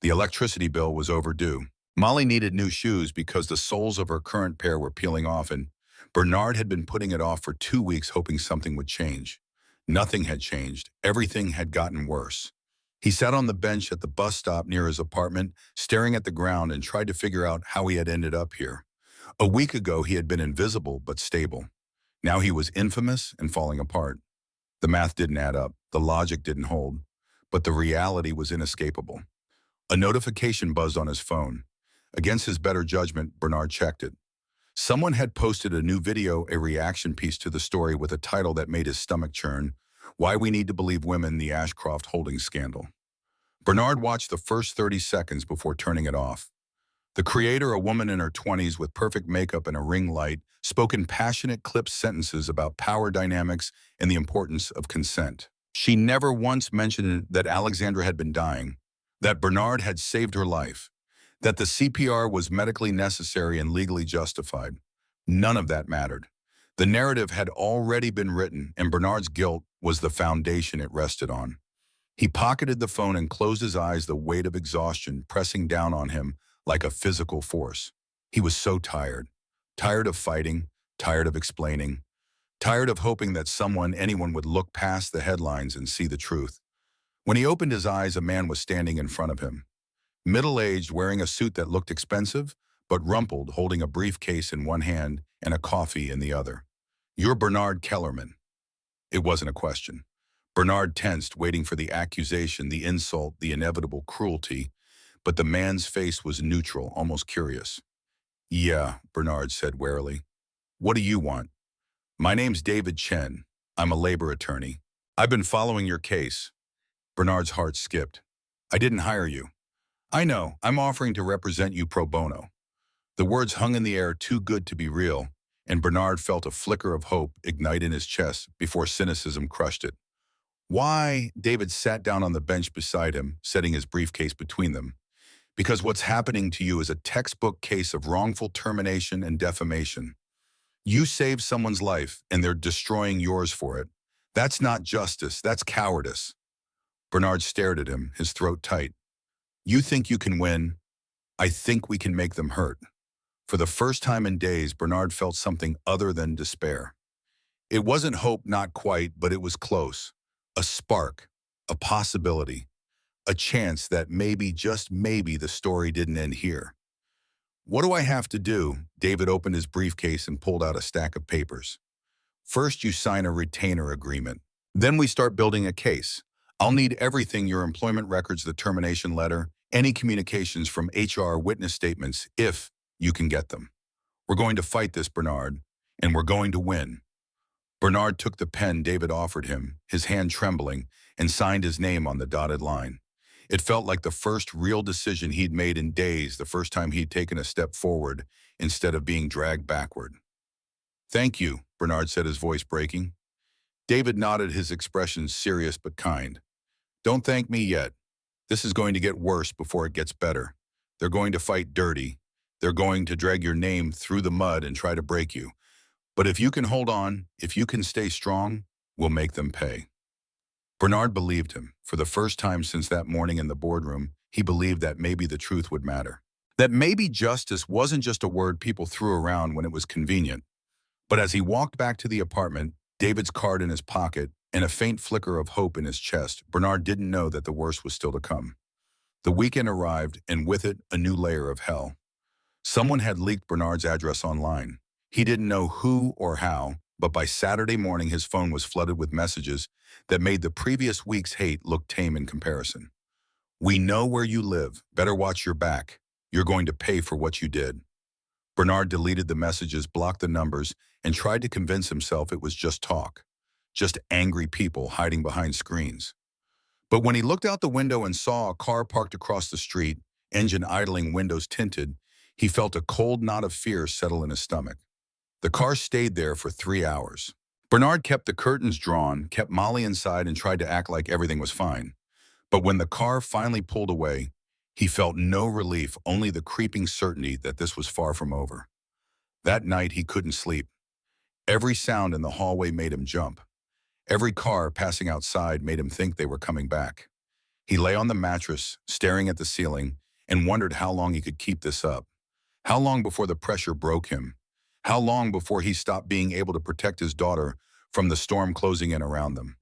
The electricity bill was overdue. Molly needed new shoes because the soles of her current pair were peeling off, and Bernard had been putting it off for 2 weeks, hoping something would change. Nothing had changed. Everything had gotten worse. He sat on the bench at the bus stop near his apartment, staring at the ground, and tried to figure out how he had ended up here. A week ago, he had been invisible but stable. Now he was infamous and falling apart. The math didn't add up, the logic didn't hold, but the reality was inescapable. A notification buzzed on his phone. Against his better judgment, Bernard checked it. Someone had posted a new video, a reaction piece to the story with a title that made his stomach churn: "Why We Need to Believe Women, the Ashcroft Holdings Scandal." Bernard watched the first 30 seconds before turning it off. The creator, a woman in her 20s with perfect makeup and a ring light, spoke in passionate, clipped sentences about power dynamics and the importance of consent. She never once mentioned that Alexandra had been dying, that Bernard had saved her life, that the CPR was medically necessary and legally justified. None of that mattered. The narrative had already been written, and Bernard's guilt was the foundation it rested on. He pocketed the phone and closed his eyes, the weight of exhaustion pressing down on him like a physical force. He was so tired. Tired of fighting, tired of explaining, tired of hoping that anyone would look past the headlines and see the truth. When he opened his eyes, a man was standing in front of him. Middle-aged, wearing a suit that looked expensive, but rumpled, holding a briefcase in one hand and a coffee in the other. "You're Bernard Kellerman." It wasn't a question. Bernard tensed, waiting for the accusation, the insult, the inevitable cruelty, but the man's face was neutral, almost curious. "Yeah," Bernard said warily. "What do you want?" "My name's David Chen. I'm a labor attorney. I've been following your case." Bernard's heart skipped. "I didn't hire you." "I know. I'm offering to represent you pro bono." The words hung in the air, too good to be real, and Bernard felt a flicker of hope ignite in his chest before cynicism crushed it. "Why?" David sat down on the bench beside him, setting his briefcase between them. "Because what's happening to you is a textbook case of wrongful termination and defamation. You saved someone's life, and they're destroying yours for it. That's not justice, that's cowardice." Bernard stared at him, his throat tight. "You think you can win? I think we can make them hurt." For the first time in days, Bernard felt something other than despair. It wasn't hope, not quite, but it was close. A spark, a possibility, a chance that maybe, just maybe, the story didn't end here. "What do I have to do?" David opened his briefcase and pulled out a stack of papers. "First, you sign a retainer agreement. Then we start building a case. I'll need everything, your employment records, the termination letter, any communications from HR, witness statements, if you can get them. We're going to fight this, Bernard, and we're going to win. Bernard took the pen David offered him, his hand trembling, and signed his name on the dotted line. It felt like the first real decision he'd made in days, the first time he'd taken a step forward instead of being dragged backward. Thank you, Bernard said, his voice breaking. David nodded, his expression serious but kind. Don't thank me yet. This is going to get worse before it gets better. They're going to fight dirty. They're going to drag your name through the mud and try to break you. But if you can hold on, if you can stay strong, we'll make them pay. Bernard believed him. For the first time since that morning in the boardroom, he believed that maybe the truth would matter. That maybe justice wasn't just a word people threw around when it was convenient. But as he walked back to the apartment, David's card in his pocket and a faint flicker of hope in his chest, Bernard didn't know that the worst was still to come. The weekend arrived, and with it, a new layer of hell. Someone had leaked Bernard's address online. He didn't know who or how, but by Saturday morning his phone was flooded with messages that made the previous week's hate look tame in comparison. We know where you live. Better watch your back. You're going to pay for what you did. Bernard deleted the messages, blocked the numbers, and tried to convince himself it was just talk. Just angry people hiding behind screens. But when he looked out the window and saw a car parked across the street, engine idling, windows tinted, he felt a cold knot of fear settle in his stomach. The car stayed there for 3 hours. Bernard kept the curtains drawn, kept Molly inside, and tried to act like everything was fine. But when the car finally pulled away, he felt no relief, only the creeping certainty that this was far from over. That night he couldn't sleep. Every sound in the hallway made him jump. Every car passing outside made him think they were coming back. He lay on the mattress, staring at the ceiling, and wondered how long he could keep this up. How long before the pressure broke him? How long before he stopped being able to protect his daughter from the storm closing in around them?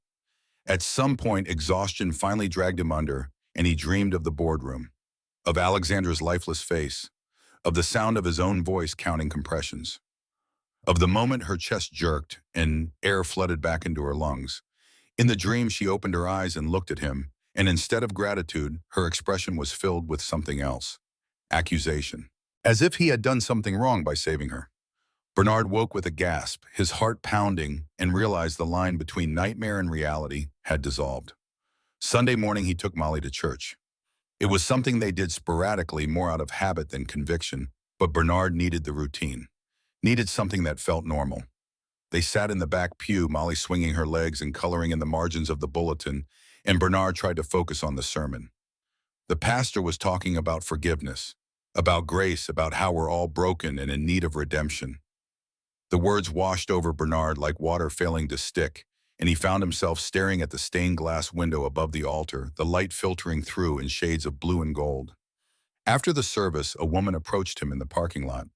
At some point, exhaustion finally dragged him under, and he dreamed of the boardroom, of Alexandra's lifeless face, of the sound of his own voice counting compressions, of the moment her chest jerked and air flooded back into her lungs. In the dream, she opened her eyes and looked at him, and instead of gratitude, her expression was filled with something else: accusation. As if he had done something wrong by saving her. Bernard woke with a gasp, his heart pounding, and realized the line between nightmare and reality had dissolved. Sunday morning, he took Molly to church. It was something they did sporadically, more out of habit than conviction, but Bernard needed the routine, needed something that felt normal. They sat in the back pew, Molly swinging her legs and coloring in the margins of the bulletin, and Bernard tried to focus on the sermon. The pastor was talking about forgiveness, about grace, about how we're all broken and in need of redemption. The words washed over Bernard like water failing to stick, and he found himself staring at the stained glass window above the altar, the light filtering through in shades of blue and gold. After the service, a woman approached him in the parking lot.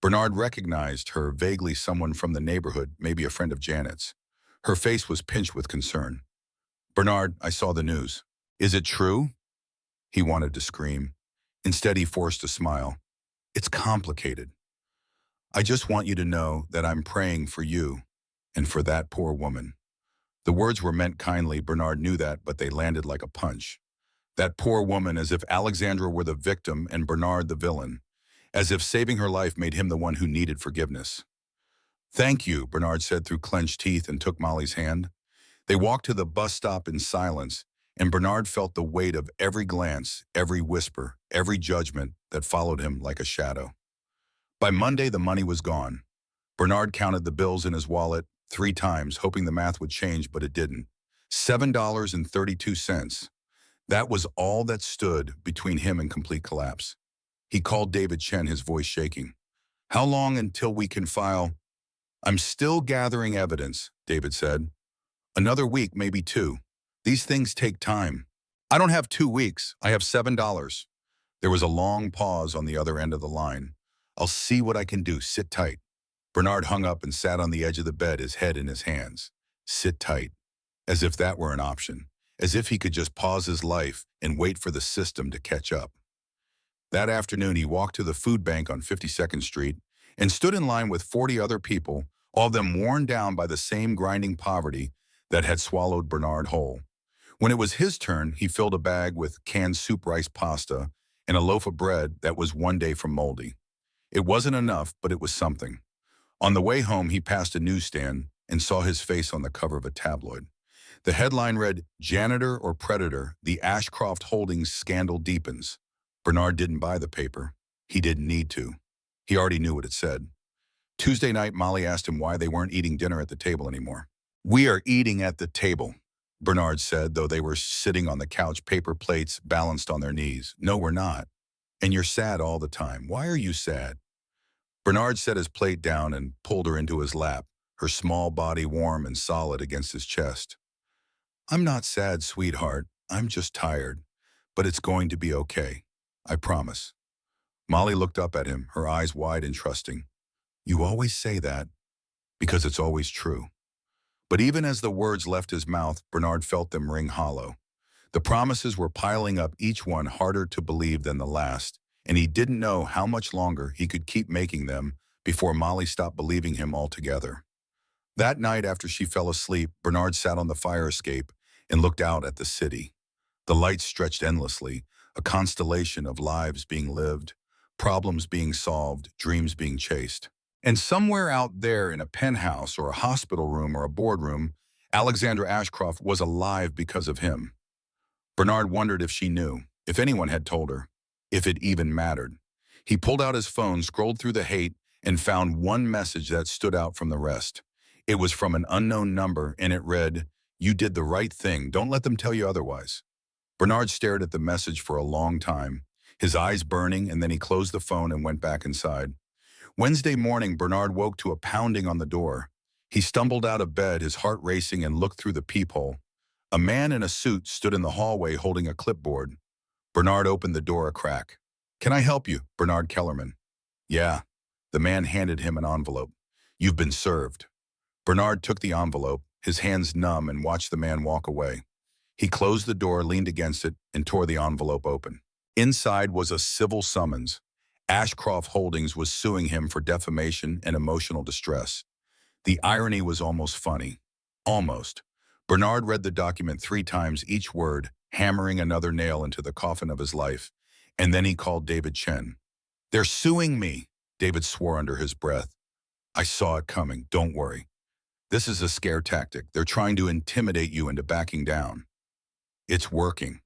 Bernard recognized her vaguely, someone from the neighborhood, maybe a friend of Janet's. Her face was pinched with concern. "Bernard, I saw the news. Is it true?" He wanted to scream. Instead, he forced a smile. "It's complicated. I just want you to know that I'm praying for you and for that poor woman." The words were meant kindly, Bernard knew that, but they landed like a punch. That poor woman, as if Alexandra were the victim and Bernard the villain, as if saving her life made him the one who needed forgiveness. "Thank you," Bernard said through clenched teeth and took Molly's hand. They walked to the bus stop in silence, and Bernard felt the weight of every glance, every whisper, every judgment that followed him like a shadow. By Monday, the money was gone. Bernard counted the bills in his wallet 3 times, hoping the math would change, but it didn't. $7.32. That was all that stood between him and complete collapse. He called David Chen, his voice shaking. "How long until we can file?" "I'm still gathering evidence," David said. "Another week, maybe 2. These things take time." "I don't have 2 weeks. I have $7. There was a long pause on the other end of the line. "I'll see what I can do. Sit tight." Bernard hung up and sat on the edge of the bed, his head in his hands. Sit tight. As if that were an option. As if he could just pause his life and wait for the system to catch up. That afternoon, he walked to the food bank on 52nd Street and stood in line with 40 other people, all of them worn down by the same grinding poverty that had swallowed Bernard whole. When it was his turn, he filled a bag with canned soup rice pasta and a loaf of bread that was one day from moldy. It wasn't enough, but it was something. On the way home, he passed a newsstand and saw his face on the cover of a tabloid. The headline read, "Janitor or Predator, the Ashcroft Holdings Scandal Deepens." Bernard didn't buy the paper. He didn't need to. He already knew what it said. Tuesday night, Molly asked him why they weren't eating dinner at the table anymore. "We are eating at the table," Bernard said, though they were sitting on the couch, paper plates balanced on their knees. "No, we're not. And you're sad all the time. Why are you sad?" Bernard set his plate down and pulled her into his lap, her small body warm and solid against his chest. "I'm not sad, sweetheart. I'm just tired. But it's going to be okay. I promise." Molly looked up at him, her eyes wide and trusting. "You always say that because it's always true." But even as the words left his mouth, Bernard felt them ring hollow. The promises were piling up, each one harder to believe than the last, and he didn't know how much longer he could keep making them before Molly stopped believing him altogether. That night after she fell asleep, Bernard sat on the fire escape and looked out at the city. The lights stretched endlessly, a constellation of lives being lived, problems being solved, dreams being chased. And somewhere out there in a penthouse or a hospital room or a boardroom, Alexandra Ashcroft was alive because of him. Bernard wondered if she knew, if anyone had told her, if it even mattered. He pulled out his phone, scrolled through the hate, and found one message that stood out from the rest. It was from an unknown number, and it read, "You did the right thing. Don't let them tell you otherwise." Bernard stared at the message for a long time, his eyes burning, and then he closed the phone and went back inside. Wednesday morning, Bernard woke to a pounding on the door. He stumbled out of bed, his heart racing, and looked through the peephole. A man in a suit stood in the hallway holding a clipboard. Bernard opened the door a crack. "Can I help you, Bernard Kellerman?" "Yeah." The man handed him an envelope. "You've been served." Bernard took the envelope, his hands numb, and watched the man walk away. He closed the door, leaned against it, and tore the envelope open. Inside was a civil summons. Ashcroft Holdings was suing him for defamation and emotional distress. The irony was almost funny. Almost. Bernard read the document 3 times, each word hammering another nail into the coffin of his life, and then he called David Chen. "They're suing me," David swore under his breath. "I saw it coming, don't worry. This is a scare tactic. They're trying to intimidate you into backing down." "It's working."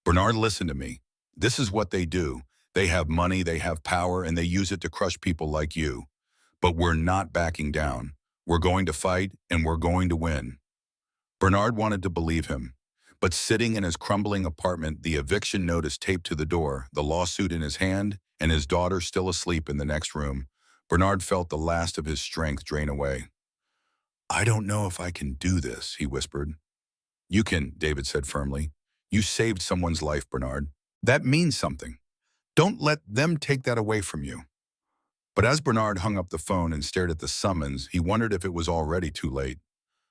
"Bernard, listen to me. This is what they do. They have money, they have power, and they use it to crush people like you. But we're not backing down. We're going to fight, and we're going to win." Bernard wanted to believe him. But sitting in his crumbling apartment, the eviction notice taped to the door, the lawsuit in his hand, and his daughter still asleep in the next room, Bernard felt the last of his strength drain away. "I don't know if I can do this," he whispered. "You can," David said firmly. "You saved someone's life, Bernard. That means something. Don't let them take that away from you." But as Bernard hung up the phone and stared at the summons, he wondered if it was already too late.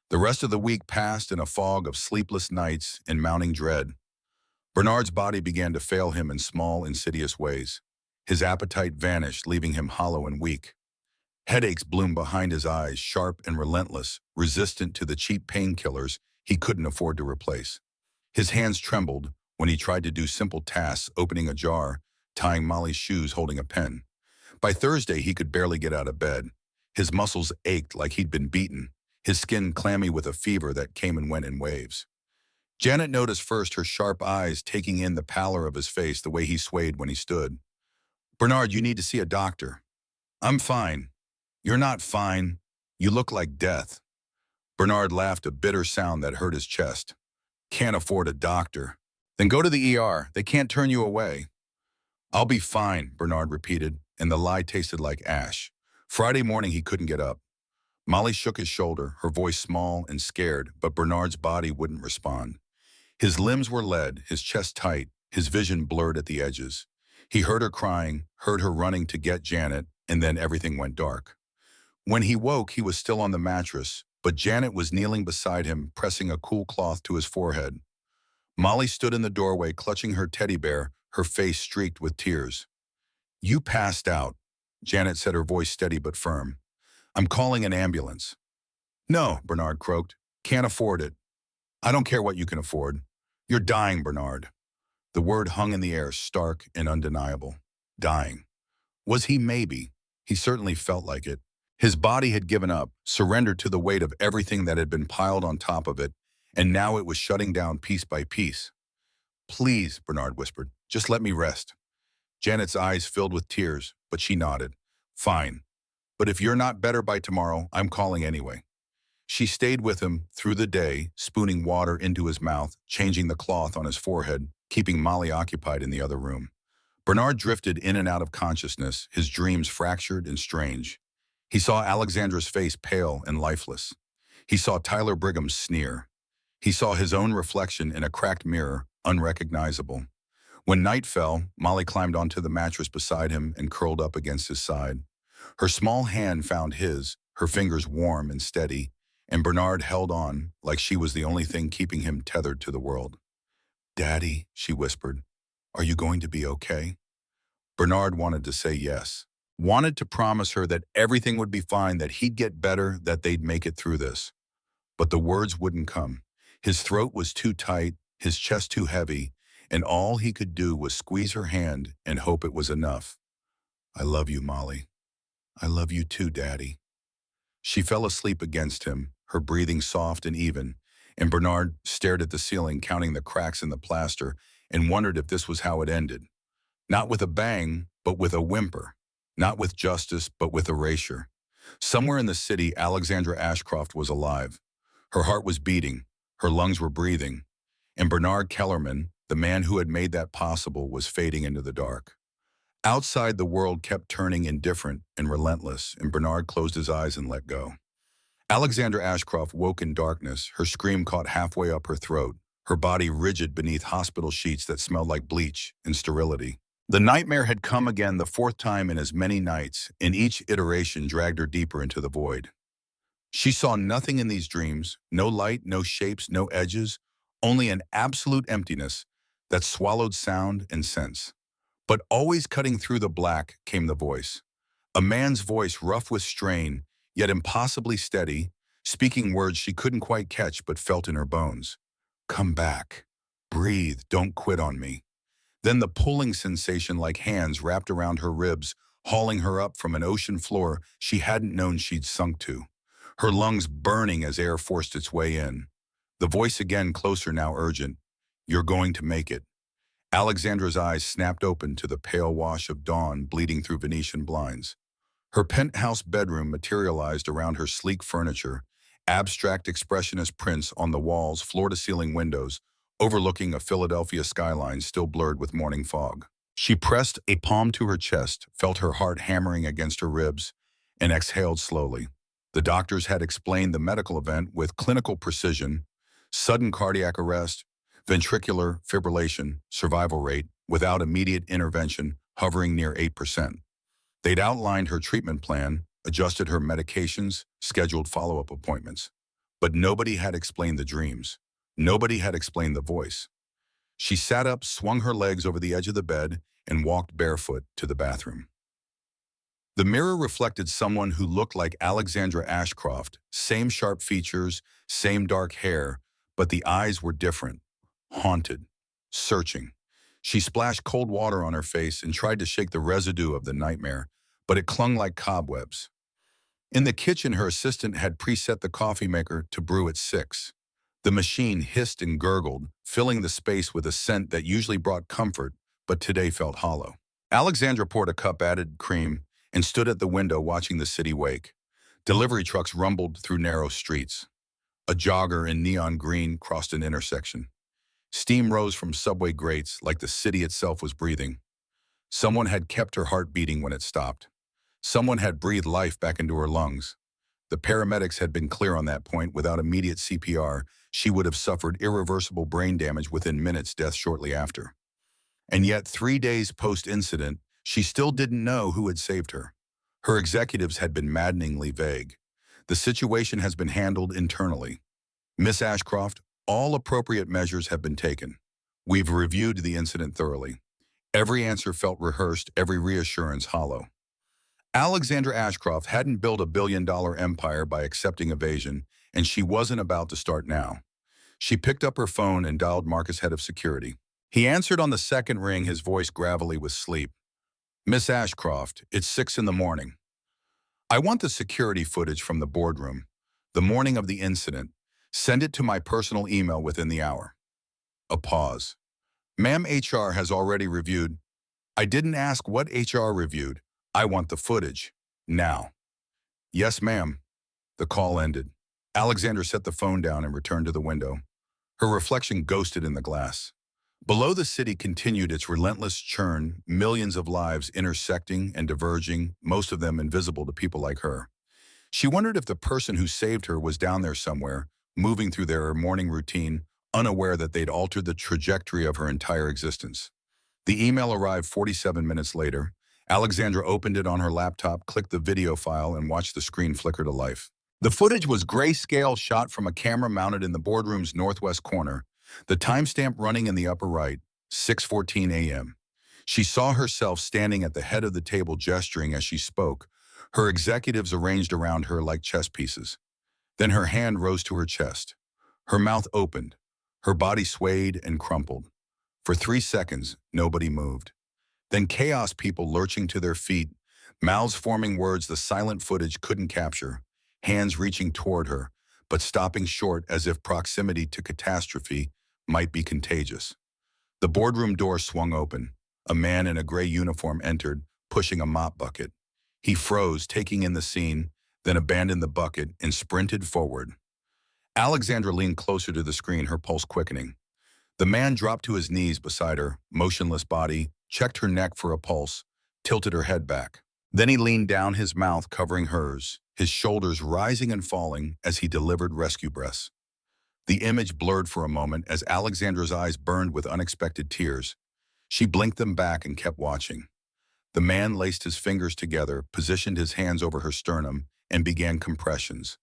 The rest of the week passed in a fog of sleepless nights and mounting dread. Bernard's body began to fail him in small, insidious ways. His appetite vanished, leaving him hollow and weak. Headaches bloomed behind his eyes, sharp and relentless, resistant to the cheap painkillers he couldn't afford to replace. His hands trembled when he tried to do simple tasks, opening a jar, tying Molly's shoes, holding a pen. By Thursday, he could barely get out of bed. His muscles ached like he'd been beaten, his skin clammy with a fever that came and went in waves. Janet noticed first, her sharp eyes taking in the pallor of his face, the way he swayed when he stood. "Bernard, you need to see a doctor." "I'm fine." "You're not fine. You look like death." Bernard laughed, a bitter sound that hurt his chest. "Can't afford a doctor." "Then go to the ER. They can't turn you away." "I'll be fine," Bernard repeated, and the lie tasted like ash. Friday morning, he couldn't get up. Molly shook his shoulder, her voice small and scared, but Bernard's body wouldn't respond. His limbs were lead, his chest tight, his vision blurred at the edges. He heard her crying, heard her running to get Janet, and then everything went dark. When he woke, he was still on the mattress, but Janet was kneeling beside him, pressing a cool cloth to his forehead. Molly stood in the doorway, clutching her teddy bear, her face streaked with tears. "You passed out," Janet said, her voice steady but firm. "I'm calling an ambulance." "No," Bernard croaked. "Can't afford it." "I don't care what you can afford. You're dying, Bernard. The word hung in the air, stark and undeniable. Dying. Was he? Maybe. He certainly felt like it. His body had given up, surrendered to the weight of everything that had been piled on top of it, and now it was shutting down piece by piece. Please, Bernard whispered, just let me rest. Janet's eyes filled with tears, but she nodded. Fine. But if you're not better by tomorrow, I'm calling anyway. She stayed with him through the day, spooning water into his mouth, changing the cloth on his forehead, keeping Molly occupied in the other room. Bernard drifted in and out of consciousness, his dreams fractured and strange. He saw Alexandra's face pale and lifeless. He saw Tyler Brigham's sneer. He saw his own reflection in a cracked mirror, unrecognizable. When night fell, Molly climbed onto the mattress beside him and curled up against his side. Her small hand found his, her fingers warm and steady, and Bernard held on like she was the only thing keeping him tethered to the world. Daddy, she whispered, are you going to be okay? Bernard wanted to say yes, wanted to promise her that everything would be fine, that he'd get better, that they'd make it through this. But the words wouldn't come. His throat was too tight, his chest too heavy, and all he could do was squeeze her hand and hope it was enough. I love you, Molly. I love you too, Daddy. She fell asleep against him, her breathing soft and even, and Bernard stared at the ceiling, counting the cracks in the plaster, and wondered if this was how it ended. Not with a bang, but with a whimper. Not with justice, but with erasure. Somewhere in the city, Alexandra Ashcroft was alive. Her heart was beating, her lungs were breathing, and Bernard Kellerman, the man who had made that possible, was fading into the dark. Outside, the world kept turning indifferent and relentless, and Bernard closed his eyes and let go. Alexandra Ashcroft woke in darkness, her scream caught halfway up her throat, her body rigid beneath hospital sheets that smelled like bleach and sterility. The nightmare had come again, the fourth time in as many nights, and each iteration dragged her deeper into the void. She saw nothing in these dreams, no light, no shapes, no edges, only an absolute emptiness that swallowed sound and sense. But always cutting through the black came the voice. A man's voice, rough with strain, yet impossibly steady, speaking words she couldn't quite catch but felt in her bones. Come back. Breathe. Don't quit on me. Then the pulling sensation like hands wrapped around her ribs, hauling her up from an ocean floor she hadn't known she'd sunk to. Her lungs burning as air forced its way in. The voice again, closer now, urgent. You're going to make it. Alexandra's eyes snapped open to the pale wash of dawn bleeding through Venetian blinds. Her penthouse bedroom materialized around her sleek furniture, abstract expressionist prints on the walls, floor-to-ceiling windows, overlooking a Philadelphia skyline still blurred with morning fog. She pressed a palm to her chest, felt her heart hammering against her ribs, and exhaled slowly. The doctors had explained the medical event with clinical precision: sudden cardiac arrest, ventricular fibrillation, survival rate, without immediate intervention, hovering near 8%. They'd outlined her treatment plan, adjusted her medications, scheduled follow-up appointments. But nobody had explained the dreams. Nobody had explained the voice. She sat up, swung her legs over the edge of the bed, and walked barefoot to the bathroom. The mirror reflected someone who looked like Alexandra Ashcroft, same sharp features, same dark hair, but the eyes were different, haunted, searching. She splashed cold water on her face and tried to shake the residue of the nightmare, but it clung like cobwebs. In the kitchen, her assistant had preset the coffee maker to brew at 6. The machine hissed and gurgled, filling the space with a scent that usually brought comfort, but today felt hollow. Alexandra poured a cup, added cream, and stood at the window watching the city wake. Delivery trucks rumbled through narrow streets. A jogger in neon green crossed an intersection. Steam rose from subway grates like the city itself was breathing. Someone had kept her heart beating when it stopped. Someone had breathed life back into her lungs. The paramedics had been clear on that point. Without immediate CPR, she would have suffered irreversible brain damage within minutes, death shortly after. And yet, 3 days post-incident, she still didn't know who had saved her. Her executives had been maddeningly vague. The situation has been handled internally. Miss Ashcroft, all appropriate measures have been taken. We've reviewed the incident thoroughly. Every answer felt rehearsed, every reassurance hollow. Alexandra Ashcroft hadn't built a billion-dollar empire by accepting evasion, and she wasn't about to start now. She picked up her phone and dialed Marcus, head of security. He answered on the second ring, his voice gravelly with sleep. Miss Ashcroft, it's 6 in the morning. I want the security footage from the boardroom, the morning of the incident. Send it to my personal email within the hour. A pause. Ma'am, HR has already reviewed. I didn't ask what HR reviewed. I want the footage. Now. Yes, ma'am. The call ended. Alexandra set the phone down and returned to the window. Her reflection ghosted in the glass. Below, the city continued its relentless churn, millions of lives intersecting and diverging, most of them invisible to people like her. She wondered if the person who saved her was down there somewhere, moving through their morning routine, unaware that they'd altered the trajectory of her entire existence. The email arrived 47 minutes later. Alexandra opened it on her laptop, clicked the video file, and watched the screen flicker to life. The footage was grayscale, shot from a camera mounted in the boardroom's northwest corner, the timestamp running in the upper right, 6:14 a.m. She saw herself standing at the head of the table, gesturing as she spoke, her executives arranged around her like chess pieces. Then her hand rose to her chest. Her mouth opened. Her body swayed and crumpled. For 3 seconds, nobody moved. Then chaos, people lurching to their feet, mouths forming words the silent footage couldn't capture, hands reaching toward her, but stopping short as if proximity to catastrophe might be contagious. The boardroom door swung open. A man in a gray uniform entered, pushing a mop bucket. He froze, taking in the scene, then abandoned the bucket and sprinted forward. Alexandra leaned closer to the screen, her pulse quickening. The man dropped to his knees beside her, motionless body, checked her neck for a pulse, tilted her head back. Then he leaned down, his mouth covering hers, his shoulders rising and falling as he delivered rescue breaths. The image blurred for a moment as Alexandra's eyes burned with unexpected tears. She blinked them back and kept watching. The man laced his fingers together, positioned his hands over her sternum, and began compressions.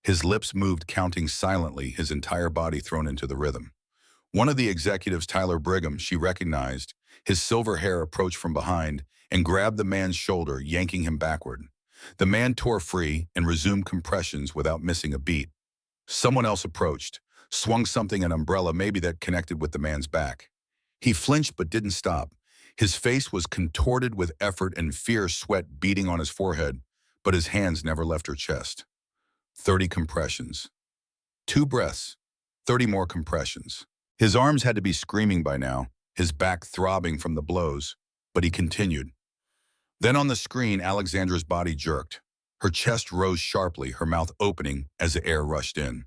His lips moved, counting silently, his entire body thrown into the rhythm. One of the executives, Tyler Brigham, she recognized. His silver hair approached from behind and grabbed the man's shoulder, yanking him backward. The man tore free and resumed compressions without missing a beat. Someone else approached, swung something, an umbrella maybe, that connected with the man's back. He flinched but didn't stop. His face was contorted with effort and fear, sweat beading on his forehead, but his hands never left her chest. 30 compressions. 2 breaths. 30 more compressions. His arms had to be screaming by now, his back throbbing from the blows, but he continued. Then on the screen, Alexandra's body jerked. Her chest rose sharply, her mouth opening as the air rushed in.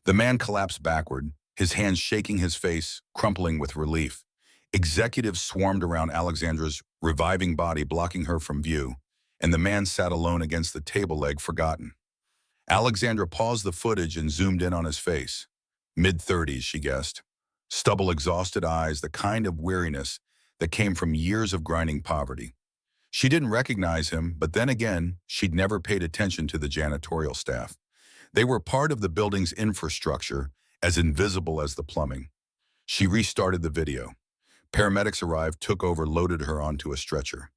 The man collapsed backward, his hands shaking, his face crumpling with relief. Executives swarmed around Alexandra's reviving body, blocking her from view, and the man sat alone against the table leg, forgotten. Alexandra paused the footage and zoomed in on his face. Mid-30s, she guessed. Stubble, exhausted eyes, the kind of weariness that came from years of grinding poverty. She didn't recognize him, but then again, she'd never paid attention to the janitorial staff. They were part of the building's infrastructure, as invisible as the plumbing. She restarted the video. Paramedics arrived, took over, loaded her onto a stretcher.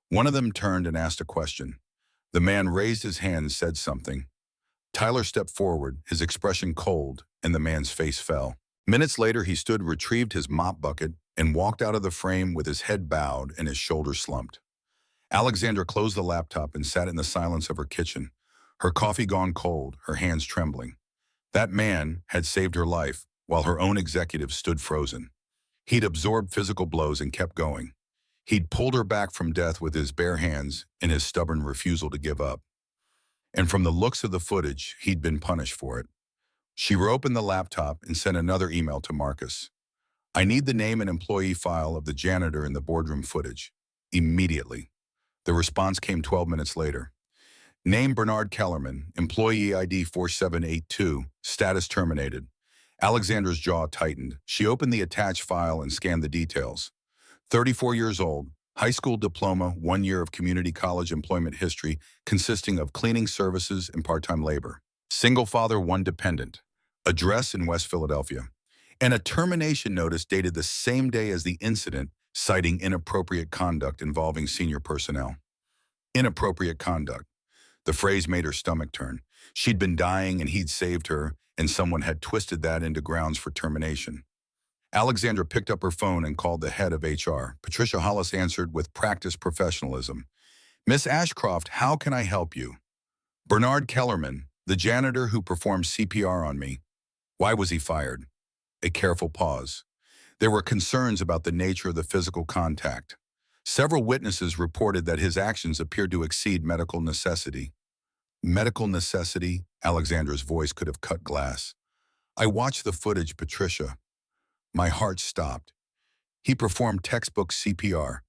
One of them turned and asked a question. The man raised his hand and said something. Tyler stepped forward, his expression cold, and the man's face fell. Minutes later, he stood, retrieved his mop bucket, and walked out of the frame with his head bowed and his shoulders slumped. Alexandra closed the laptop and sat in the silence of her kitchen, her coffee gone cold, her hands trembling. That man had saved her life, while her own executive stood frozen. He'd absorbed physical blows and kept going. He'd pulled her back from death with his bare hands in his stubborn refusal to give up. And from the looks of the footage, he'd been punished for it. She reopened the laptop and sent another email to Marcus. I need the name and employee file of the janitor in the boardroom footage. Immediately. The response came 12 minutes later. Name Bernard Kellerman, employee ID 4782, status terminated. Alexandra's jaw tightened. She opened the attached file and scanned the details. 34 years old, high school diploma, 1 year of community college employment history consisting of cleaning services and part-time labor. Single father, 1 dependent. Address in West Philadelphia. And a termination notice dated the same day as the incident, citing inappropriate conduct involving senior personnel. Inappropriate conduct. The phrase made her stomach turn. She'd been dying and he'd saved her, and someone had twisted that into grounds for termination. Alexandra picked up her phone and called the head of HR. Patricia Hollis answered with practiced professionalism. Miss Ashcroft, how can I help you? Bernard Kellerman, the janitor who performed CPR on me. Why was he fired? A careful pause. There were concerns about the nature of the physical contact. Several witnesses reported that his actions appeared to exceed medical necessity. Medical necessity? Alexandra's voice could have cut glass. I watched the footage, Patricia. My heart stopped. He performed textbook CPR.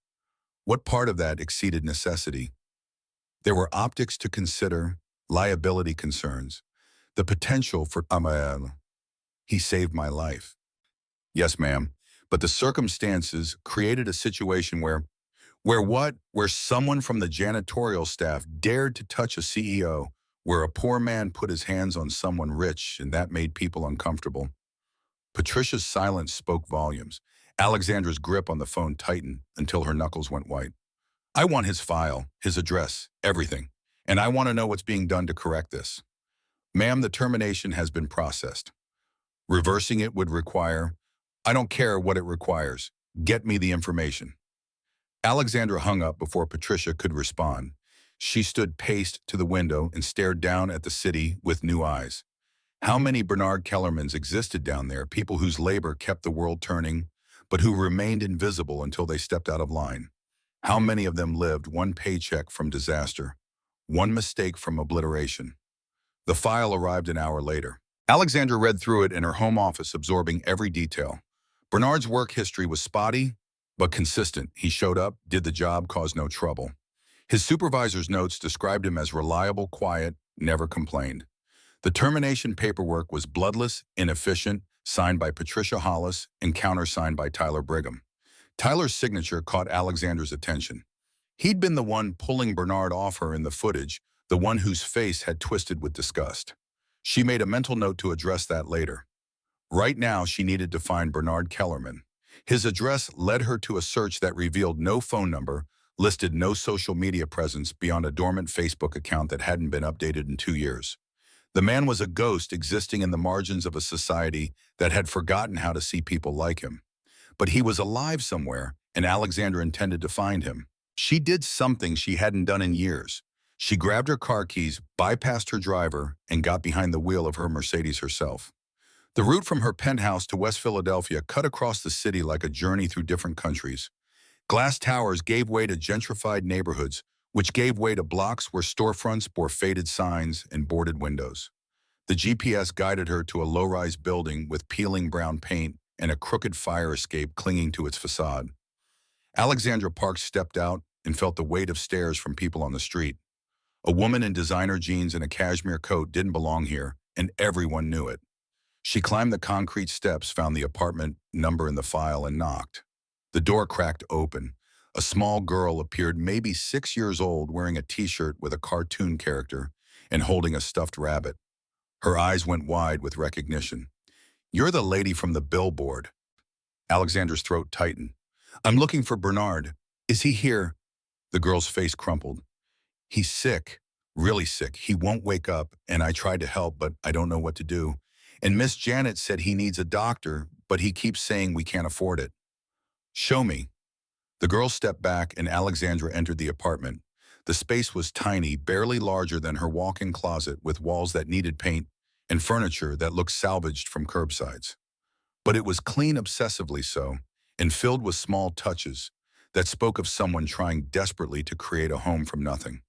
What part of that exceeded necessity? There were optics to consider, liability concerns, the potential for he saved my life. Yes, ma'am, but the circumstances created a situation where someone from the janitorial staff dared to touch a CEO, where a poor man put his hands on someone rich, and that made people uncomfortable. Patricia's silence spoke volumes. Alexandra's grip on the phone tightened until her knuckles went white. I want his file, his address, everything. And I want to know what's being done to correct this. Ma'am, the termination has been processed. Reversing it would require, I don't care what it requires. Get me the information. Alexandra hung up before Patricia could respond. She stood paced to the window and stared down at the city with new eyes. How many Bernard Kellermans existed down there, people whose labor kept the world turning, but who remained invisible until they stepped out of line? How many of them lived one paycheck from disaster, one mistake from obliteration? The file arrived an hour later. Alexandra read through it in her home office, absorbing every detail. Bernard's work history was spotty, but consistent. He showed up, did the job, caused no trouble. His supervisor's notes described him as reliable, quiet, never complained. The termination paperwork was bloodless, inefficient, signed by Patricia Hollis and countersigned by Tyler Brigham. Tyler's signature caught Alexandra's attention. He'd been the one pulling Bernard off her in the footage, the one whose face had twisted with disgust. She made a mental note to address that later. Right now, she needed to find Bernard Kellerman. His address led her to a search that revealed no phone number, listed no social media presence beyond a dormant Facebook account that hadn't been updated in 2 years. The man was a ghost existing in the margins of a society that had forgotten how to see people like him. But he was alive somewhere, and Alexandra intended to find him. She did something she hadn't done in years. She grabbed her car keys, bypassed her driver, and got behind the wheel of her Mercedes herself. The route from her penthouse to West Philadelphia cut across the city like a journey through different countries. Glass towers gave way to gentrified neighborhoods, which gave way to blocks where storefronts bore faded signs and boarded windows. The GPS guided her to a low-rise building with peeling brown paint and a crooked fire escape clinging to its facade. Alexandra Parks stepped out and felt the weight of stares from people on the street. A woman in designer jeans and a cashmere coat didn't belong here, and everyone knew it. She climbed the concrete steps, found the apartment number in the file, and knocked. The door cracked open. A small girl appeared, maybe 6 years old, wearing a t-shirt with a cartoon character and holding a stuffed rabbit. Her eyes went wide with recognition. You're the lady from the billboard. Alexandra's throat tightened. I'm looking for Bernard. Is he here? The girl's face crumpled. He's sick, really sick. He won't wake up, and I tried to help, but I don't know what to do. And Miss Janet said he needs a doctor, but he keeps saying we can't afford it. Show me. The girl stepped back, and Alexandra entered the apartment. The space was tiny, barely larger than her walk-in closet, with walls that needed paint and furniture that looked salvaged from curbsides. But it was clean, obsessively so, and filled with small touches that spoke of someone trying desperately to create a home from nothing.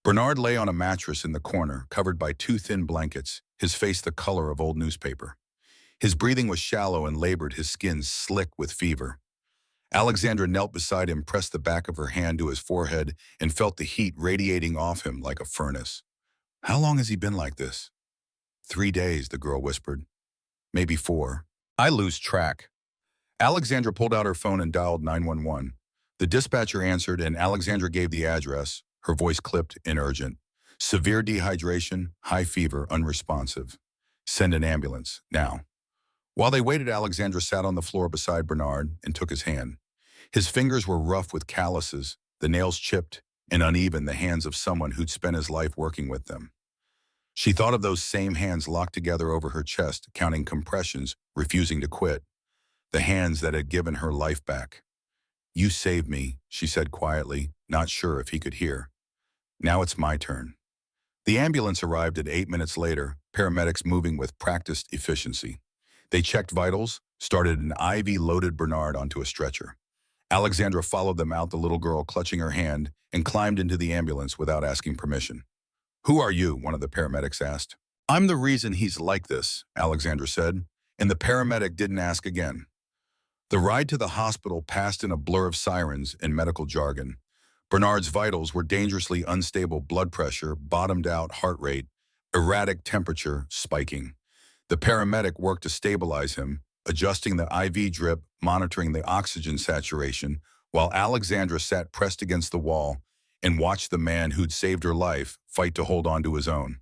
Bernard lay on a mattress in the corner, covered by 2 thin blankets, his face the color of old newspaper. His breathing was shallow and labored, his skin slick with fever. Alexandra knelt beside him, pressed the back of her hand to his forehead, and felt the heat radiating off him like a furnace. How long has he been like this? 3 days, the girl whispered. Maybe 4. I lose track. Alexandra pulled out her phone and dialed 911. The dispatcher answered, and Alexandra gave the address, her voice clipped and urgent. Severe dehydration, high fever, unresponsive. Send an ambulance, now. While they waited, Alexandra sat on the floor beside Bernard and took his hand. His fingers were rough with calluses, the nails chipped and uneven, the hands of someone who'd spent his life working with them. She thought of those same hands locked together over her chest, counting compressions, refusing to quit. The hands that had given her life back. "You saved me," she said quietly, not sure if he could hear. "Now it's my turn." The ambulance arrived at 8 minutes later, paramedics moving with practiced efficiency. They checked vitals, started an IV-loaded Bernard onto a stretcher. Alexandra followed them out, the little girl clutching her hand, and climbed into the ambulance without asking permission. "Who are you?" one of the paramedics asked. "I'm the reason he's like this," Alexandra said, and the paramedic didn't ask again. The ride to the hospital passed in a blur of sirens and medical jargon. Bernard's vitals were dangerously unstable: blood pressure, bottomed out heart rate, erratic temperature, spiking. The paramedic worked to stabilize him, adjusting the IV drip, monitoring the oxygen saturation, while Alexandra sat pressed against the wall and watched the man who'd saved her life fight to hold on to his own.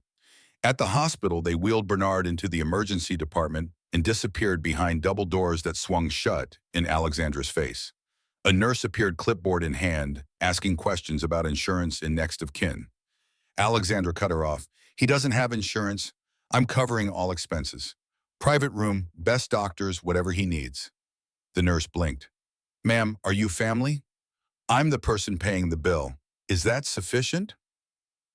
At the hospital, they wheeled Bernard into the emergency department and disappeared behind double doors that swung shut in Alexandra's face. A nurse appeared, clipboard in hand, asking questions about insurance and next of kin. Alexandra cut her off. "He doesn't have insurance. I'm covering all expenses. Private room, best doctors, whatever he needs." The nurse blinked. "Ma'am, are you family? I'm the person paying the bill. Is that sufficient?"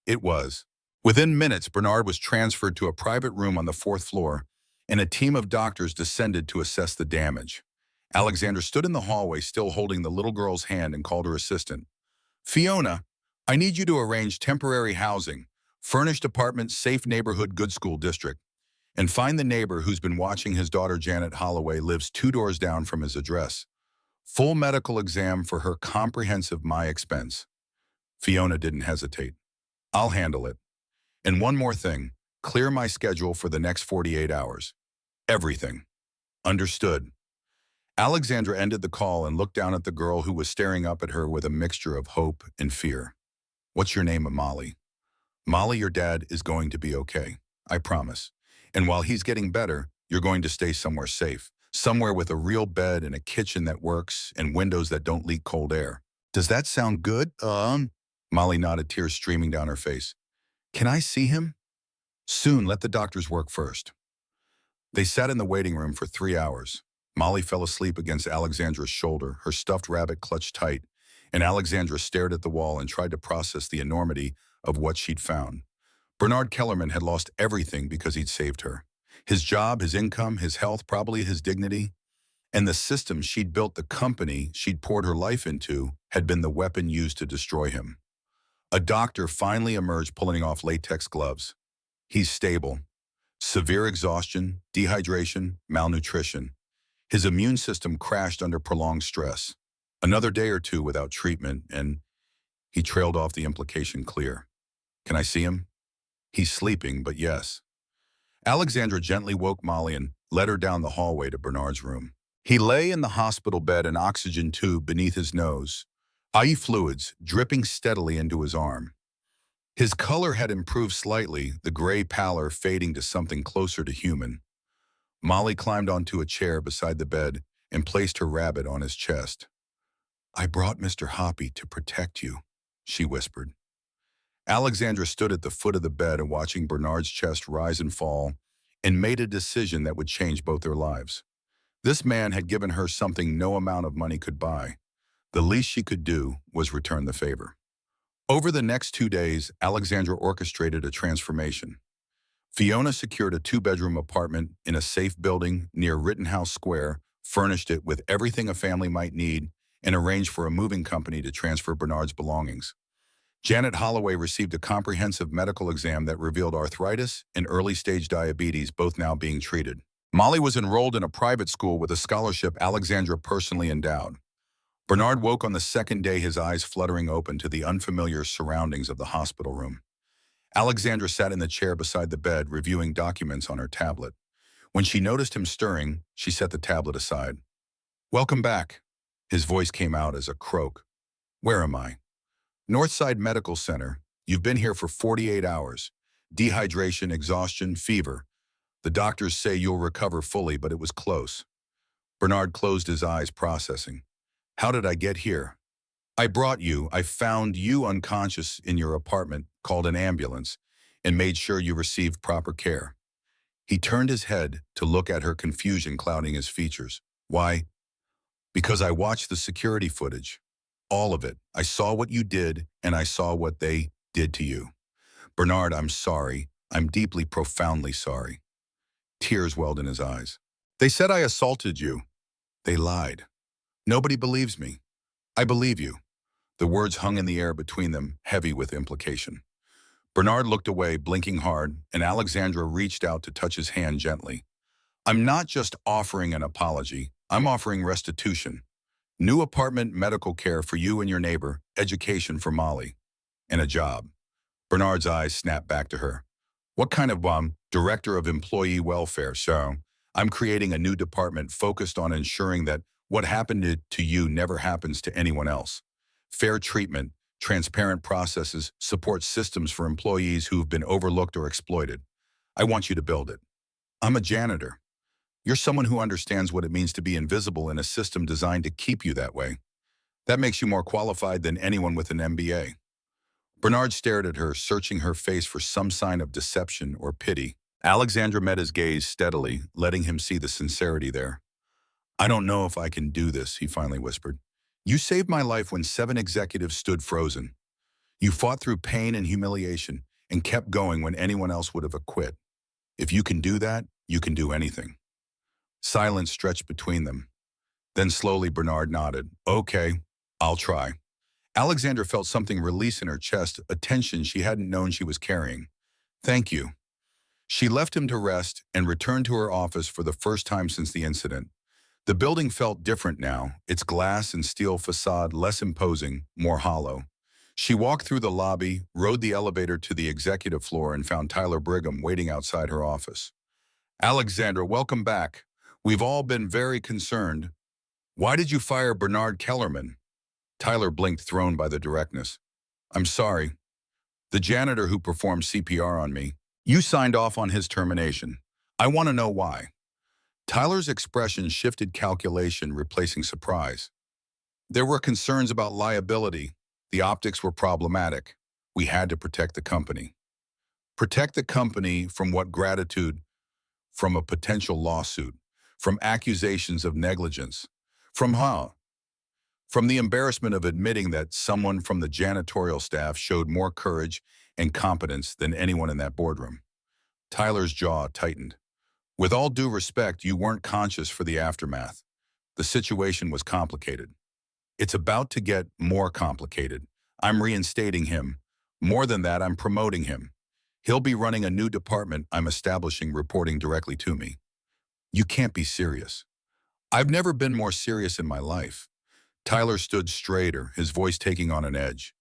It was. Within minutes, Bernard was transferred to a private room on the fourth floor, and a team of doctors descended to assess the damage. Alexandra stood in the hallway, still holding the little girl's hand, and called her assistant. "Fiona, I need you to arrange temporary housing, furnished apartment, safe neighborhood, good school district, and find the neighbor who's been watching his daughter Janet Holloway, lives 2 doors down from his address. Full medical exam for her, comprehensive, my expense." Fiona didn't hesitate. "I'll handle it. And one more thing, clear my schedule for the next 48 hours. Everything." "Understood." Alexandra ended the call and looked down at the girl who was staring up at her with a mixture of hope and fear. "What's your name?" "Molly." "Molly, your dad is going to be okay. I promise. And while he's getting better, you're going to stay somewhere safe. Somewhere with a real bed and a kitchen that works and windows that don't leak cold air. Does that sound good?" Molly nodded, tears streaming down her face. "Can I see him?" "Soon. Let the doctors work first." They sat in the waiting room for 3 hours. Molly fell asleep against Alexandra's shoulder, her stuffed rabbit clutched tight, and Alexandra stared at the wall and tried to process the enormity of what she'd found. Bernard Kellerman had lost everything because he'd saved her. His job, his income, his health, probably his dignity. And the system she'd built, the company she'd poured her life into, had been the weapon used to destroy him. A doctor finally emerged, pulling off latex gloves. "He's stable. Severe exhaustion, dehydration, malnutrition. His immune system crashed under prolonged stress. Another day or two without treatment, and..." He trailed off, the implication clear. "Can I see him?" "He's sleeping, but yes." Alexandra gently woke Molly and led her down the hallway to Bernard's room. He lay in the hospital bed, an oxygen tube beneath his nose, IV fluids dripping steadily into his arm. His color had improved slightly, the gray pallor fading to something closer to human. Molly climbed onto a chair beside the bed and placed her rabbit on his chest. "I brought Mr. Hoppy to protect you," she whispered. Alexandra stood at the foot of the bed and watching Bernard's chest rise and fall, and made a decision that would change both their lives. This man had given her something no amount of money could buy. The least she could do was return the favor. Over the next 2 days, Alexandra orchestrated a transformation. Fiona secured a 2-bedroom apartment in a safe building near Rittenhouse Square, furnished it with everything a family might need, and arranged for a moving company to transfer Bernard's belongings. Janet Holloway received a comprehensive medical exam that revealed arthritis and early-stage diabetes, both now being treated. Molly was enrolled in a private school with a scholarship Alexandra personally endowed. Bernard woke on the second day, his eyes fluttering open to the unfamiliar surroundings of the hospital room. Alexandra sat in the chair beside the bed, reviewing documents on her tablet. When she noticed him stirring, she set the tablet aside. "Welcome back." His voice came out as a croak. "Where am I?" "Northside Medical Center. You've been here for 48 hours. Dehydration, exhaustion, fever. The doctors say you'll recover fully, but it was close." Bernard closed his eyes, processing. "How did I get here?" "I brought you. I found you unconscious in your apartment, called an ambulance, and made sure you received proper care. He turned his head to look at her, confusion clouding his features. Why? Because I watched the security footage. All of it. I saw what you did, and I saw what they did to you. Bernard, I'm sorry. I'm deeply, profoundly sorry. Tears welled in his eyes. They said I assaulted you. They lied. Nobody believes me. I believe you. The words hung in the air between them, heavy with implication. Bernard looked away, blinking hard, and Alexandra reached out to touch his hand gently. I'm not just offering an apology. I'm offering restitution. New apartment, medical care for you and your neighbor, education for Molly, and a job. Bernard's eyes snapped back to her. What kind of director of employee welfare? So, I'm creating a new department focused on ensuring that what happened to you never happens to anyone else. Fair treatment, transparent processes, support systems for employees who've been overlooked or exploited. I want you to build it. I'm a janitor. You're someone who understands what it means to be invisible in a system designed to keep you that way. That makes you more qualified than anyone with an MBA. Bernard stared at her, searching her face for some sign of deception or pity. Alexandra met his gaze steadily, letting him see the sincerity there. I don't know if I can do this, he finally whispered. You saved my life when 7 executives stood frozen. You fought through pain and humiliation and kept going when anyone else would have quit. If you can do that, you can do anything. Silence stretched between them. Then slowly Bernard nodded. Okay, I'll try. Alexandra felt something release in her chest, a tension she hadn't known she was carrying. Thank you. She left him to rest and returned to her office for the first time since the incident. The building felt different now, its glass and steel facade less imposing, more hollow. She walked through the lobby, rode the elevator to the executive floor, and found Tyler Brigham waiting outside her office. Alexandra, welcome back. We've all been very concerned. Why did you fire Bernard Kellerman? Tyler blinked, thrown by the directness. I'm sorry. The janitor who performed CPR on me. You signed off on his termination. I want to know why. Tyler's expression shifted, calculation replacing surprise. There were concerns about liability. The optics were problematic. We had to protect the company. Protect the company from what? Gratitude, from a potential lawsuit, from accusations of negligence, from the embarrassment of admitting that someone from the janitorial staff showed more courage and competence than anyone in that boardroom. Tyler's jaw tightened. With all due respect, you weren't conscious for the aftermath. The situation was complicated. It's about to get more complicated. I'm reinstating him. More than that, I'm promoting him. He'll be running a new department I'm establishing, reporting directly to me. You can't be serious. I've never been more serious in my life. Tyler stood straighter, his voice taking on an edge.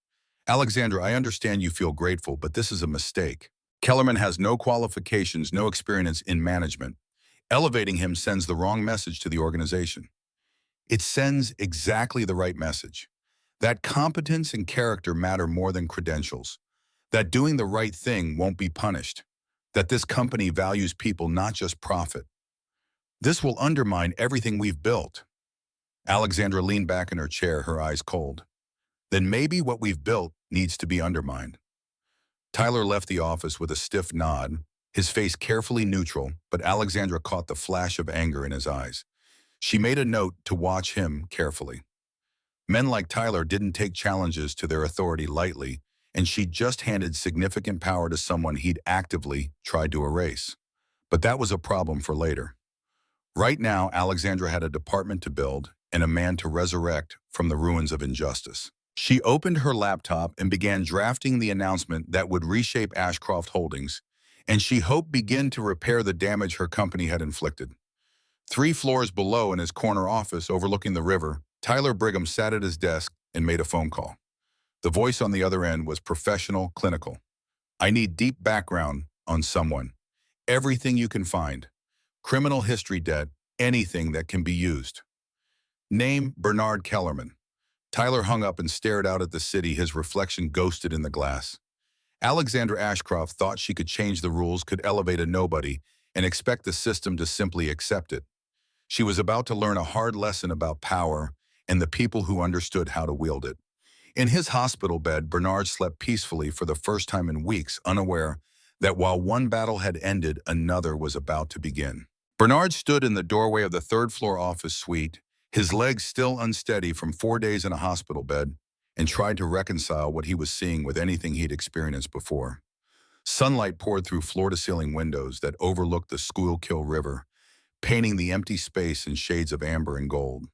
Alexandra, I understand you feel grateful, but this is a mistake. Kellerman has no qualifications, no experience in management. Elevating him sends the wrong message to the organization. It sends exactly the right message. That competence and character matter more than credentials. That doing the right thing won't be punished. That this company values people, not just profit. This will undermine everything we've built. Alexandra leaned back in her chair, her eyes cold. Then maybe what we've built needs to be undermined. Tyler left the office with a stiff nod, his face carefully neutral, but Alexandra caught the flash of anger in his eyes. She made a note to watch him carefully. Men like Tyler didn't take challenges to their authority lightly, and she'd just handed significant power to someone he'd actively tried to erase. But that was a problem for later. Right now, Alexandra had a department to build and a man to resurrect from the ruins of injustice. She opened her laptop and began drafting the announcement that would reshape Ashcroft Holdings, and she hoped begin to repair the damage her company had inflicted. 3 floors below, in his corner office overlooking the river, Tyler Brigham sat at his desk and made a phone call. The voice on the other end was professional, clinical. I need deep background on someone. Everything you can find. Criminal history, debt, anything that can be used. Name Bernard Kellerman. Tyler hung up and stared out at the city, his reflection ghosted in the glass. Alexandra Ashcroft thought she could change the rules, could elevate a nobody, and expect the system to simply accept it. She was about to learn a hard lesson about power and the people who understood how to wield it. In his hospital bed, Bernard slept peacefully for the first time in weeks, unaware that while one battle had ended, another was about to begin. Bernard stood in the doorway of the third-floor office suite, his legs still unsteady from 4 days in a hospital bed, and tried to reconcile what he was seeing with anything he'd experienced before. Sunlight poured through floor-to-ceiling windows that overlooked the Schuylkill River, painting the empty space in shades of amber and gold.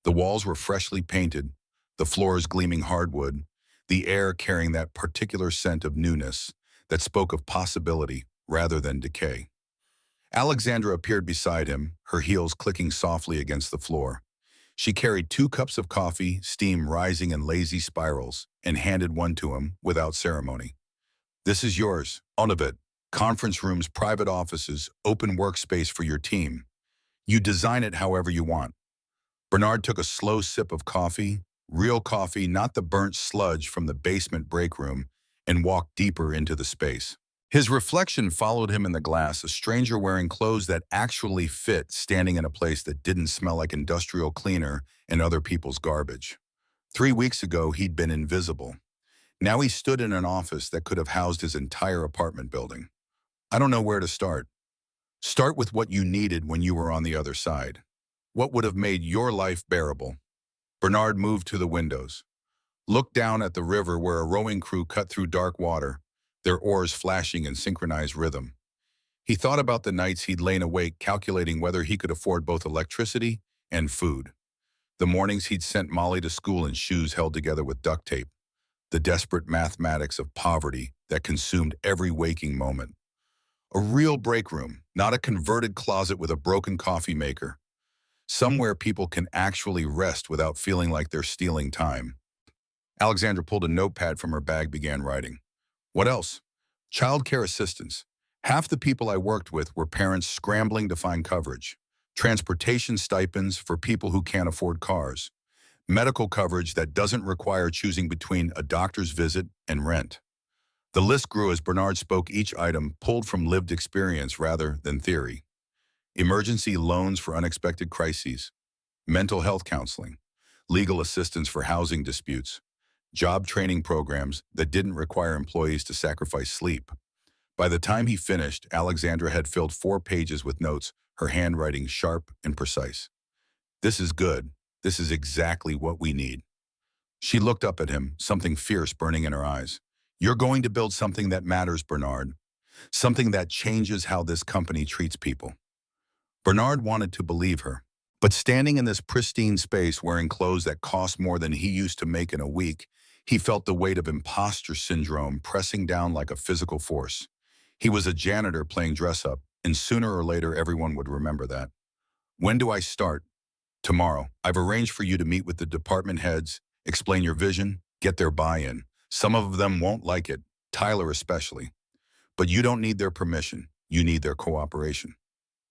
The walls were freshly painted, the floors gleaming hardwood, the air carrying that particular scent of newness that spoke of possibility rather than decay. Alexandra appeared beside him, her heels clicking softly against the floor. She carried 2 cups of coffee, steam rising in lazy spirals, and handed one to him without ceremony. "This is yours, Onabit. Conference rooms, private offices, open workspace for your team. You design it however you want." Bernard took a slow sip of coffee, real coffee, not the burnt sludge from the basement break room, and walked deeper into the space. His reflection followed him in the glass, a stranger wearing clothes that actually fit, standing in a place that didn't smell like industrial cleaner and other people's garbage. 3 weeks ago, he'd been invisible. Now he stood in an office that could have housed his entire apartment building. "I don't know where to start." "Start with what you needed when you were on the other side. What would have made your life bearable?" Bernard moved to the windows, looked down at the river where a rowing crew cut through dark water, their oars flashing in synchronized rhythm. He thought about the nights he'd lain awake calculating whether he could afford both electricity and food. The mornings he'd sent Molly to school in shoes held together with duct tape. The desperate mathematics of poverty that consumed every waking moment. A real break room, not a converted closet with a broken coffee maker. Somewhere people can actually rest without feeling like they're stealing time. Alexandra pulled a notepad from her bag, began writing. "What else? Childcare assistance. Half the people I worked with were parents scrambling to find coverage. Transportation stipends for people who can't afford cars. Medical coverage that doesn't require choosing between a doctor's visit and rent." The list grew as Bernard spoke, each item pulled from lived experience rather than theory. Emergency loans for unexpected crises, mental health counseling, legal assistance for housing disputes, job training programs that didn't require employees to sacrifice sleep. By the time he finished, Alexandra had filled 4 pages with notes, her handwriting sharp and precise. "This is good. This is exactly what we need." She looked up at him, something fierce burning in her eyes. "You're going to build something that matters, Bernard. Something that changes how this company treats people." Bernard wanted to believe her. But standing in this pristine space wearing clothes that cost more than he used to make in a week, he felt the weight of imposter syndrome pressing down like a physical force. He was a janitor playing dress-up, and sooner or later everyone would remember that. "When do I start?" "Tomorrow. I've arranged for you to meet with the department heads, explain your vision, get their buy-in. Some of them won't like it, Tyler especially. But you don't need their permission. You need their cooperation."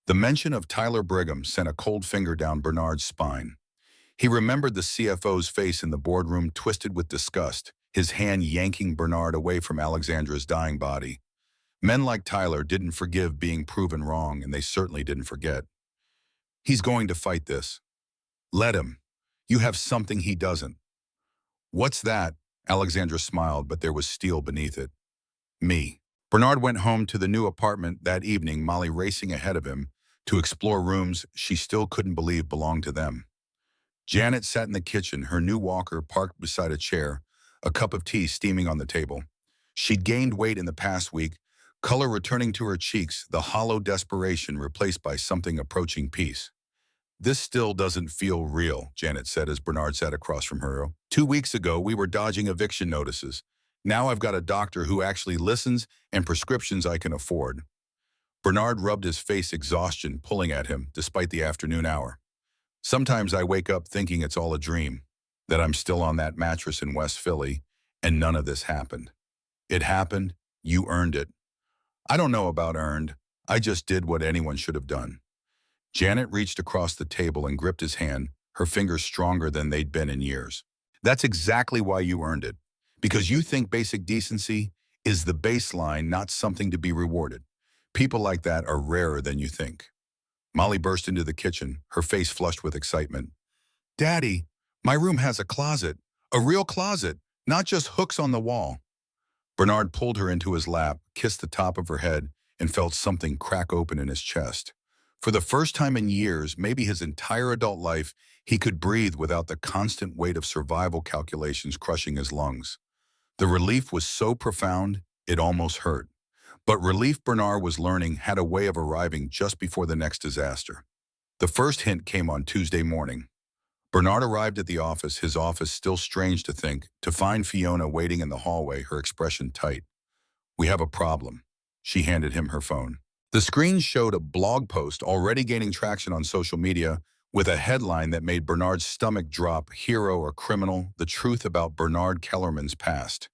The mention of Tyler Brigham sent a cold finger down Bernard's spine. He remembered the CFO's face in the boardroom, twisted with disgust, his hand yanking Bernard away from Alexandra's dying body. Men like Tyler didn't forgive being proven wrong, and they certainly didn't forget. "He's going to fight this. Let him. You have something he doesn't." "What's that?" Alexandra smiled, but there was steel beneath it. "Me." Bernard went home to the new apartment that evening, Molly racing ahead of him to explore rooms she still couldn't believe belonged to them. Janet sat in the kitchen, her new walker parked beside a chair, a cup of tea steaming on the table. She'd gained weight in the past week, color returning to her cheeks, the hollow desperation replaced by something approaching peace. "This still doesn't feel real," Janet said as Bernard sat across from her. "2 weeks ago, we were dodging eviction notices. Now I've got a doctor who actually listens and prescriptions I can afford." Bernard rubbed his face, exhaustion pulling at him despite the afternoon hour. "Sometimes I wake up thinking it's all a dream, that I'm still on that mattress in West Philly, and none of this happened. It happened. You earned it." "I don't know about earned. I just did what anyone should have done." Janet reached across the table and gripped his hand, her fingers stronger than they'd been in years. "That's exactly why you earned it. Because you think basic decency is the baseline, not something to be rewarded. People like that are rarer than you think." Molly burst into the kitchen, her face flushed with excitement. "Daddy, my room has a closet. A real closet, not just hooks on the wall." Bernard pulled her into his lap, kissed the top of her head, and felt something crack open in his chest. For the first time in years, maybe his entire adult life, he could breathe without the constant weight of survival calculations crushing his lungs. The relief was so profound, it almost hurt. But relief, Bernard was learning, had a way of arriving just before the next disaster. The first hint came on Tuesday morning. Bernard arrived at the office, his office still strange to think, to find Fiona waiting in the hallway, her expression tight. "We have a problem." She handed him her phone. The screen showed a blog post already gaining traction on social media with a headline that made Bernard's stomach drop: "Hero or criminal? The truth about Bernard Kellerman's past."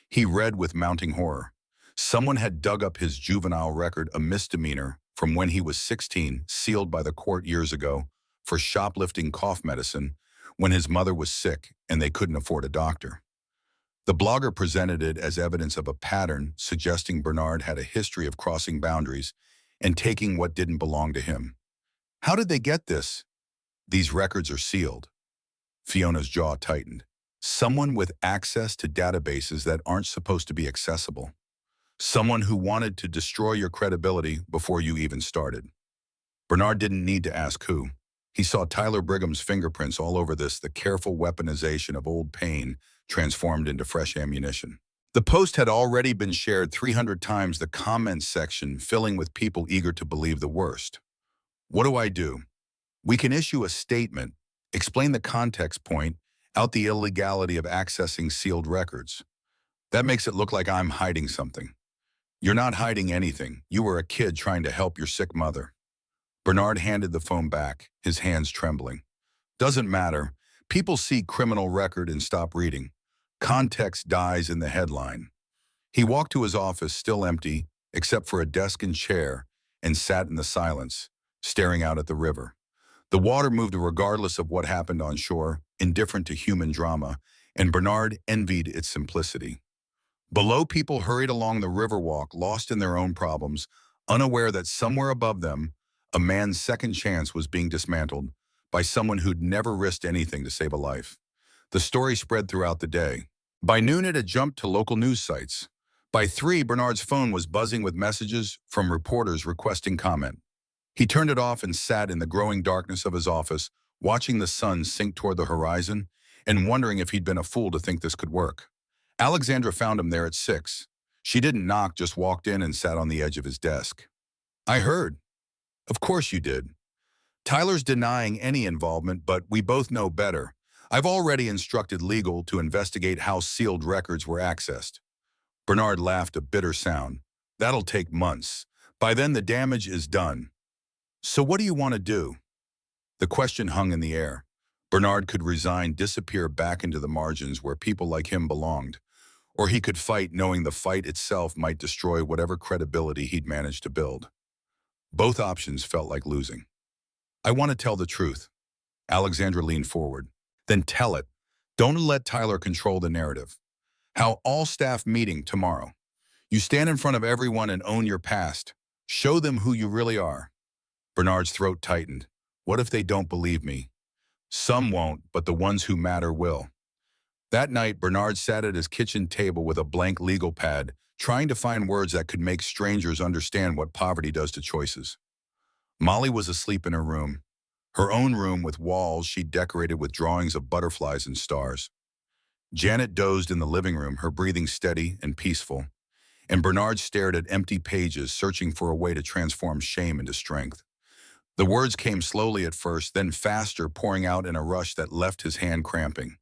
He read with mounting horror. Someone had dug up his juvenile record, a misdemeanor from when he was 16, sealed by the court years ago, for shoplifting cough medicine when his mother was sick and they couldn't afford a doctor. The blogger presented it as evidence of a pattern, suggesting Bernard had a history of crossing boundaries and taking what didn't belong to him. How did they get this? "These records are sealed." Fiona's jaw tightened. "Someone with access to databases that aren't supposed to be accessible. Someone who wanted to destroy your credibility before you even started." Bernard didn't need to ask who. He saw Tyler Brigham's fingerprints all over this, the careful weaponization of old pain transformed into fresh ammunition. The post had already been shared 300 times, the comments section filling with people eager to believe the worst. "What do I do?" "We can issue a statement, explain the context, point out the illegality of accessing sealed records." "That makes it look like I'm hiding something." "You're not hiding anything. You were a kid trying to help your sick mother." Bernard handed the phone back, his hands trembling. "Doesn't matter. People see criminal record and stop reading. Context dies in the headline." He walked to his office, still empty, except for a desk and chair, and sat in the silence, staring out at the river. The water moved regardless of what happened on shore, indifferent to human drama, and Bernard envied its simplicity. Below, people hurried along the riverwalk, lost in their own problems, unaware that somewhere above them, a man's second chance was being dismantled by someone who'd never risked anything to save a life. The story spread throughout the day. By noon, it had jumped to local news sites. By 3, Bernard's phone was buzzing with messages from reporters requesting comment. He turned it off and sat in the growing darkness of his office, watching the sun sink toward the horizon and wondering if he'd been a fool to think this could work. Alexandra found him there at 6. She didn't knock, just walked in and sat on the edge of his desk. "I heard." "Of course you did. Tyler's denying any involvement, but we both know better. I've already instructed legal to investigate how sealed records were accessed." Bernard laughed, a bitter sound. "That'll take months. By then the damage is done." "So what do you want to do?" The question hung in the air. Bernard could resign, disappear back into the margins where people like him belonged. Or he could fight, knowing the fight itself might destroy whatever credibility he'd managed to build. Both options felt like losing. "I want to tell the truth." Alexandra leaned forward. "Then tell it. Don't let Tyler control the narrative. How all-staff meeting tomorrow. You stand in front of everyone and own your past. Show them who you really are." Bernard's throat tightened. "What if they don't believe me?" "Some won't, but the ones who matter will." That night, Bernard sat at his kitchen table with a blank legal pad, trying to find words that could make strangers understand what poverty does to choices. Molly was asleep in her room, her own room with walls she'd decorated with drawings of butterflies and stars. Janet dozed in the living room, her breathing steady and peaceful, and Bernard stared at empty pages, searching for a way to transform shame into strength. The words came slowly at first, then faster, pouring out in a rush that left his hand cramping.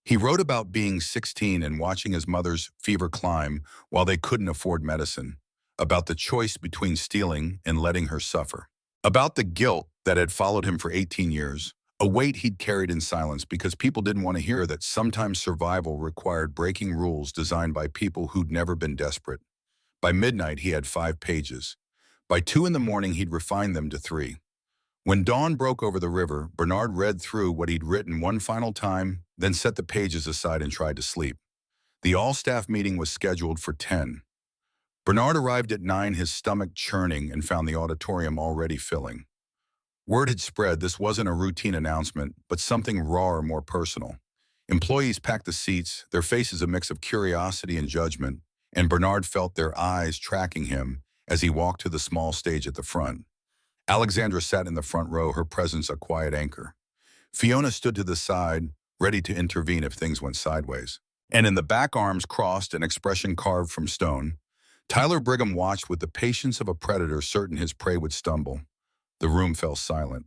He wrote about being 16 and watching his mother's fever climb while they couldn't afford medicine, about the choice between stealing and letting her suffer, about the guilt that had followed him for 18 years, a weight he'd carried in silence because people didn't want to hear that sometimes survival required breaking rules designed by people who'd never been desperate. By midnight, he had 5 pages. By 2 in the morning, he'd refined them to 3. When dawn broke over the river, Bernard read through what he'd written one final time, then set the pages aside and tried to sleep. The all-staff meeting was scheduled for 10. Bernard arrived at 9, his stomach churning, and found the auditorium already filling. Word had spread this wasn't a routine announcement, but something rawer, more personal. Employees packed the seats, their faces a mix of curiosity and judgment, and Bernard felt their eyes tracking him as he walked to the small stage at the front. Alexandra sat in the front row, her presence a quiet anchor. Fiona stood to the side, ready to intervene if things went sideways. And in the back, arms crossed, an expression carved from stone, Tyler Brigham watched with the patience of a predator certain his prey would stumble. The room fell silent.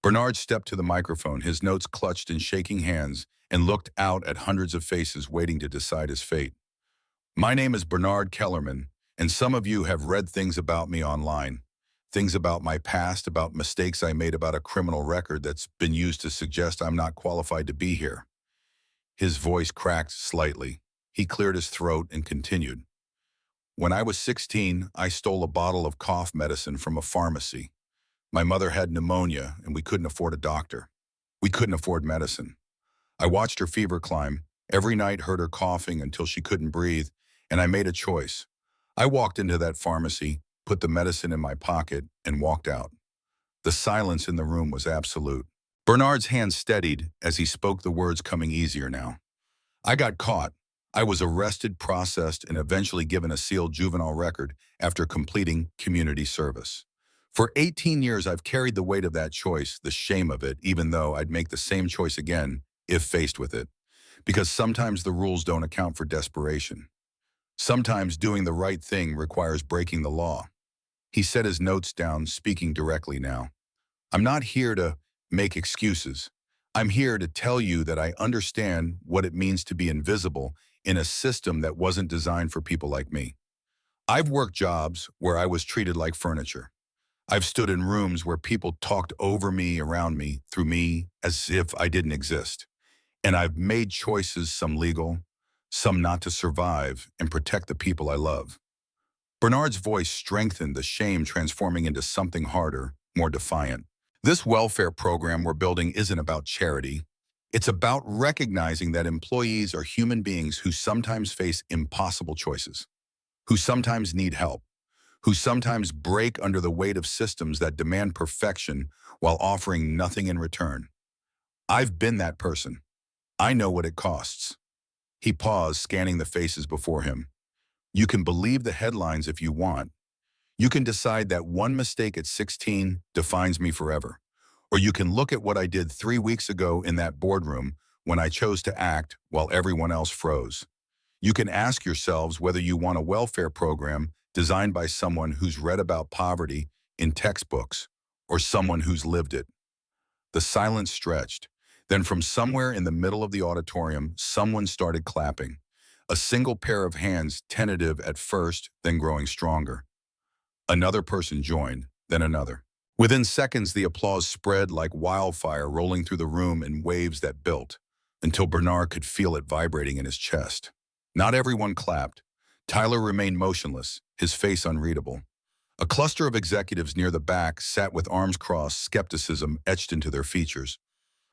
Bernard stepped to the microphone, his notes clutched in shaking hands, and looked out at hundreds of faces waiting to decide his fate. My name is Bernard Kellerman, and some of you have read things about me online. Things about my past, about mistakes I made, about a criminal record that's been used to suggest I'm not qualified to be here. His voice cracked slightly. He cleared his throat and continued. When I was 16, I stole a bottle of cough medicine from a pharmacy. My mother had pneumonia, and we couldn't afford a doctor. We couldn't afford medicine. I watched her fever climb. Every night heard her coughing until she couldn't breathe, and I made a choice. I walked into that pharmacy, put the medicine in my pocket, and walked out. The silence in the room was absolute. Bernard's hand steadied as he spoke, the words coming easier now. I got caught. I was arrested, processed, and eventually given a sealed juvenile record after completing community service. For 18 years, I've carried the weight of that choice, the shame of it, even though I'd make the same choice again if faced with it. Because sometimes the rules don't account for desperation. Sometimes doing the right thing requires breaking the law. He set his notes down, speaking directly now. I'm not here to make excuses. I'm here to tell you that I understand what it means to be invisible in a system that wasn't designed for people like me. I've worked jobs where I was treated like furniture. I've stood in rooms where people talked over me, around me, through me, as if I didn't exist. And I've made choices, some legal, some not, to survive and protect the people I love. Bernard's voice strengthened, the shame transforming into something harder, more defiant. This welfare program we're building isn't about charity. It's about recognizing that employees are human beings who sometimes face impossible choices, who sometimes need help, who sometimes break under the weight of systems that demand perfection while offering nothing in return. I've been that person. I know what it costs. He paused, scanning the faces before him. You can believe the headlines if you want. You can decide that one mistake at 16 defines me forever. Or you can look at what I did 3 weeks ago in that boardroom when I chose to act while everyone else froze. You can ask yourselves whether you want a welfare program designed by someone who's read about poverty in textbooks or someone who's lived it. The silence stretched. Then from somewhere in the middle of the auditorium, someone started clapping. A single pair of hands, tentative at first, then growing stronger. Another person joined, then another. Within seconds, the applause spread like wildfire, rolling through the room in waves that built, until Bernard could feel it vibrating in his chest. Not everyone clapped. Tyler remained motionless, his face unreadable. A cluster of executives near the back sat with arms crossed, skepticism etched into their features.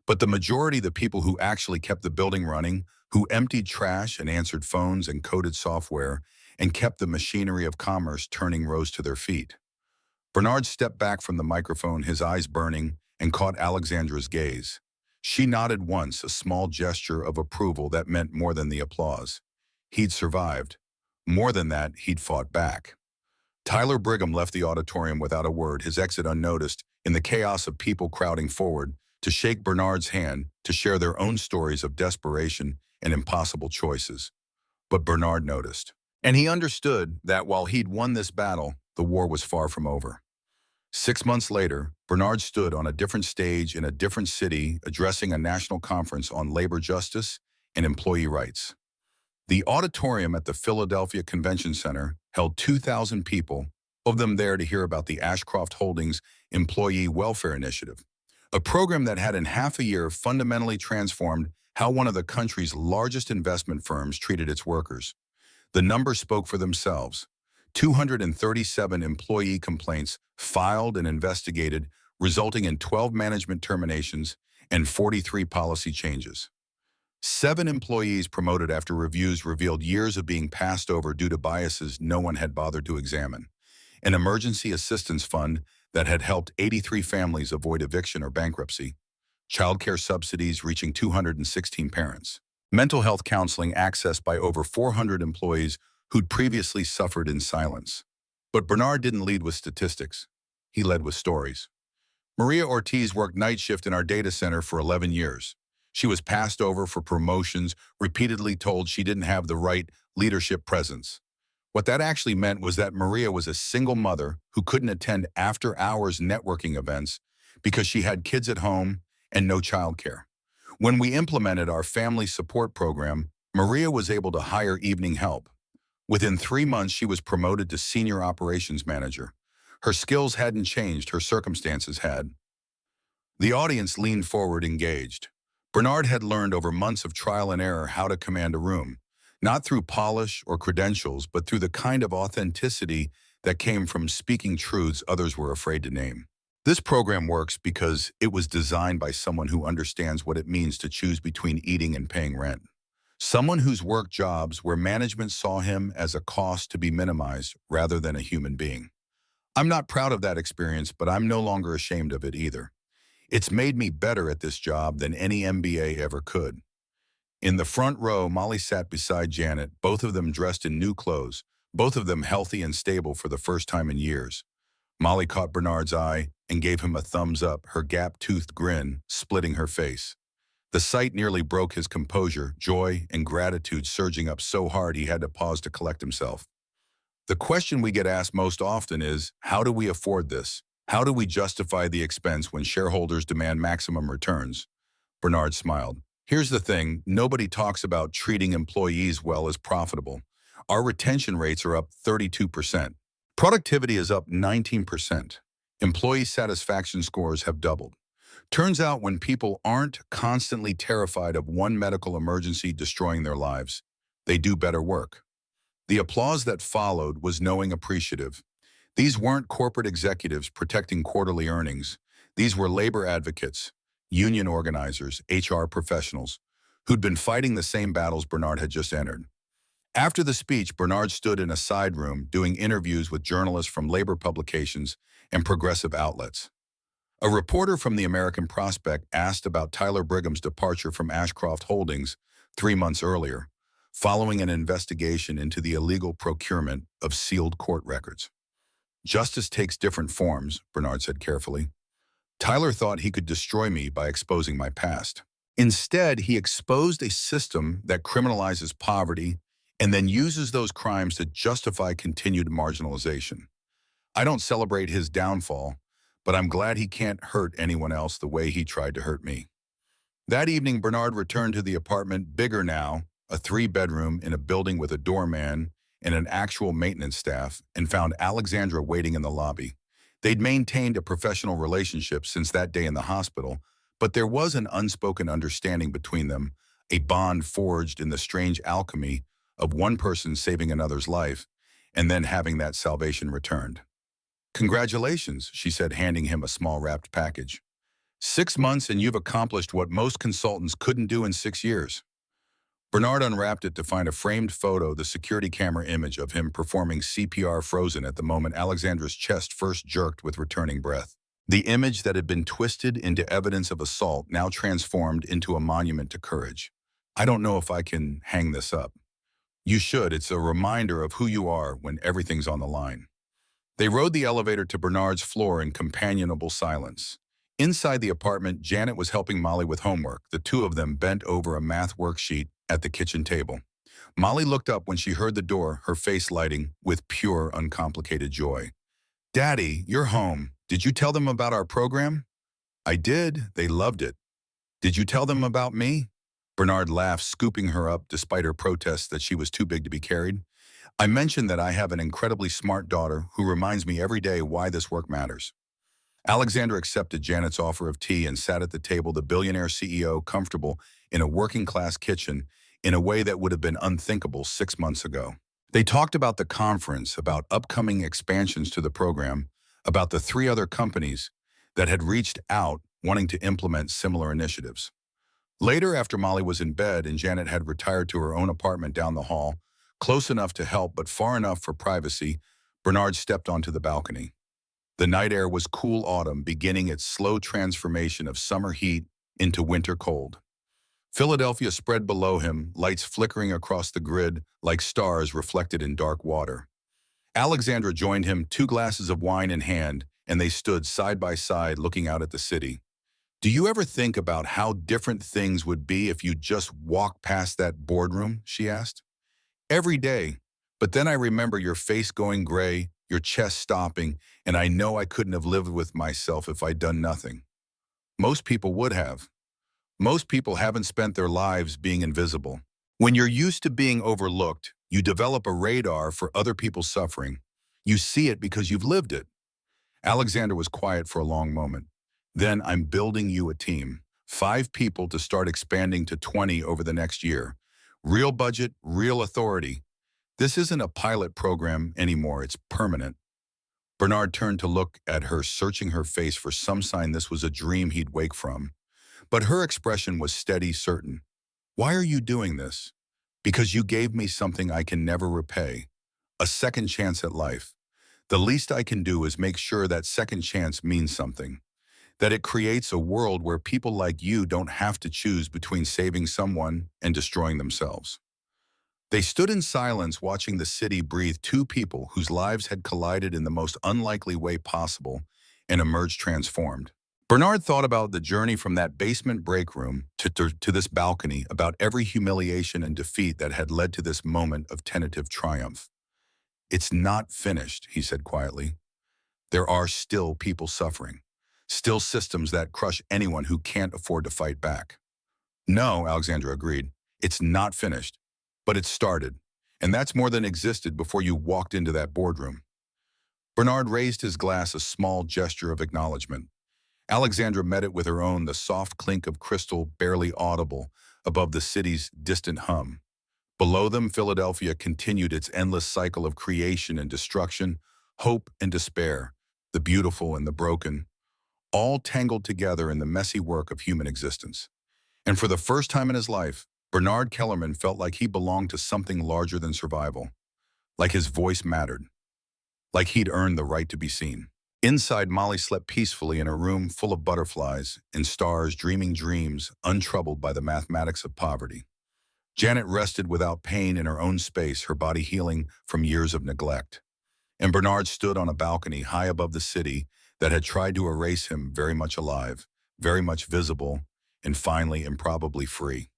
But the majority, the people who actually kept the building running, who emptied trash and answered phones and coded software, and kept the machinery of commerce turning, rose to their feet. Bernard stepped back from the microphone, his eyes burning, and caught Alexandra's gaze. She nodded once, a small gesture of approval that meant more than the applause. He'd survived. More than that, he'd fought back. Tyler Brigham left the auditorium without a word, his exit unnoticed, in the chaos of people crowding forward to shake Bernard's hand, to share their own stories of desperation and impossible choices. But Bernard noticed. And he understood that while he'd won this battle, the war was far from over. 6 months later, Bernard stood on a different stage in a different city, addressing a national conference on labor justice and employee rights. The auditorium at the Philadelphia Convention Center held 2,000 people, of them there to hear about the Ashcroft Holdings Employee Welfare Initiative, a program that had in half a year fundamentally transformed how one of the country's largest investment firms treated its workers. The numbers spoke for themselves. 237 employee complaints filed and investigated, resulting in 12 management terminations and 43 policy changes. 7 employees promoted after reviews revealed years of being passed over due to biases no one had bothered to examine. An emergency assistance fund that had helped 83 families avoid eviction or bankruptcy. Childcare subsidies reaching 216 parents. Mental health counseling accessed by over 400 employees who'd previously suffered in silence. But Bernard didn't lead with statistics. He led with stories. Maria Ortiz worked night shift in our data center for 11 years. She was passed over for promotions, repeatedly told she didn't have the right leadership presence. What that actually meant was that Maria was a single mother who couldn't attend after-hours networking events because she had kids at home and no childcare. When we implemented our family support program, Maria was able to hire evening help. Within 3 months, she was promoted to senior operations manager. Her skills hadn't changed, her circumstances had. The audience leaned forward, engaged. Bernard had learned over months of trial and error how to command a room, not through polish or credentials, but through the kind of authenticity that came from speaking truths others were afraid to name. This program works because it was designed by someone who understands what it means to choose between eating and paying rent. Someone who's worked jobs where management saw him as a cost to be minimized rather than a human being. I'm not proud of that experience, but I'm no longer ashamed of it either. It's made me better at this job than any MBA ever could. In the front row, Molly sat beside Janet, both of them dressed in new clothes, both of them healthy and stable for the first time in years. Molly caught Bernard's eye and gave him a thumbs up, her gap-toothed grin splitting her face. The sight nearly broke his composure, joy and gratitude surging up so hard he had to pause to collect himself. The question we get asked most often is, how do we afford this? How do we justify the expense when shareholders demand maximum returns? Bernard smiled. Here's the thing, nobody talks about treating employees well as profitable. Our retention rates are up 32%. Productivity is up 19%. Employee satisfaction scores have doubled. Turns out when people aren't constantly terrified of one medical emergency destroying their lives, they do better work. The applause that followed was knowing appreciative. These weren't corporate executives protecting quarterly earnings. These were labor advocates, union organizers, HR professionals, who'd been fighting the same battles Bernard had just entered. After the speech, Bernard stood in a side room doing interviews with journalists from labor publications and progressive outlets. A reporter from the American Prospect asked about Tyler Brigham's departure from Ashcroft Holdings 3 months earlier, following an investigation into the illegal procurement of sealed court records. Justice takes different forms, Bernard said carefully. Tyler thought he could destroy me by exposing my past. Instead, he exposed a system that criminalizes poverty and then uses those crimes to justify continued marginalization. I don't celebrate his downfall, but I'm glad he can't hurt anyone else the way he tried to hurt me. That evening, Bernard returned to the apartment, bigger now, a 3-bedroom in a building with a doorman and an actual maintenance staff, and found Alexandra waiting in the lobby. They'd maintained a professional relationship since that day in the hospital, but there was an unspoken understanding between them, a bond forged in the strange alchemy of one person saving another's life and then having that salvation returned. Congratulations, she said, handing him a small wrapped package. 6 months and you've accomplished what most consultants couldn't do in 6 years. Bernard unwrapped it to find a framed photo, the security camera image of him performing CPR frozen at the moment Alexandra's chest first jerked with returning breath. The image that had been twisted into evidence of assault now transformed into a monument to courage. I don't know if I can hang this up. You should. It's a reminder of who you are when everything's on the line. They rode the elevator to Bernard's floor in companionable silence. Inside the apartment, Janet was helping Molly with homework. The two of them bent over a math worksheet at the kitchen table. Molly looked up when she heard the door, her face lighting with pure, uncomplicated joy. Daddy, you're home. Did you tell them about our program? I did. They loved it. Did you tell them about me? Bernard laughed, scooping her up despite her protests that she was too big to be carried. I mentioned that I have an incredibly smart daughter who reminds me every day why this work matters. Alexandra accepted Janet's offer of tea and sat at the table, the billionaire CEO comfortable in a working-class kitchen in a way that would have been unthinkable 6 months ago. They talked about the conference, about upcoming expansions to the program, about the 3 other companies that had reached out wanting to implement similar initiatives. Later, after Molly was in bed and Janet had retired to her own apartment down the hall, close enough to help but far enough for privacy, Bernard stepped onto the balcony. The night air was cool autumn, beginning its slow transformation of summer heat into winter cold. Philadelphia spread below him, lights flickering across the grid like stars reflected in dark water. Alexandra joined him, 2 glasses of wine in hand, and they stood side by side looking out at the city. Do you ever think about how different things would be if you just walked past that boardroom? She asked. Every day. But then I remember your face going gray, your chest stopping, and I know I couldn't have lived with myself if I'd done nothing. Most people would have. Most people haven't spent their lives being invisible. When you're used to being overlooked, you develop a radar for other people's suffering. You see it because you've lived it. Alexander was quiet for a long moment. Then I'm building you a team. 5 people to start expanding to 20 over the next year. Real budget, real authority. This isn't a pilot program anymore, it's permanent. Bernard turned to look at her, searching her face for some sign this was a dream he'd wake from. But her expression was steady, certain. Why are you doing this? Because you gave me something I can never repay. A second chance at life. The least I can do is make sure that second chance means something. That it creates a world where people like you don't have to choose between saving someone and destroying themselves. They stood in silence watching the city breathe, 2 people whose lives had collided in the most unlikely way possible and emerged transformed. Bernard thought about the journey from that basement break room to this balcony, about every humiliation and defeat that had led to this moment of tentative triumph. It's not finished, he said quietly. There are still people suffering, still systems that crush anyone who can't afford to fight back. No, Alexandra agreed. It's not finished, but it's started. And that's more than existed before you walked into that boardroom. Bernard raised his glass, a small gesture of acknowledgement. Alexandra met it with her own, the soft clink of crystal barely audible above the city's distant hum. Below them, Philadelphia continued its endless cycle of creation and destruction, hope and despair, the beautiful and the broken, all tangled together in the messy work of human existence. And for the first time in his life, Bernard Kellerman felt like he belonged to something larger than survival, like his voice mattered, like he'd earned the right to be seen. Inside, Molly slept peacefully in a room full of butterflies and stars, dreaming dreams untroubled by the mathematics of poverty. Janet rested without pain in her own space, her body healing from years of neglect. And Bernard stood on a balcony high above the city that had tried to erase him, very much alive, very much visible, and finally improbably free.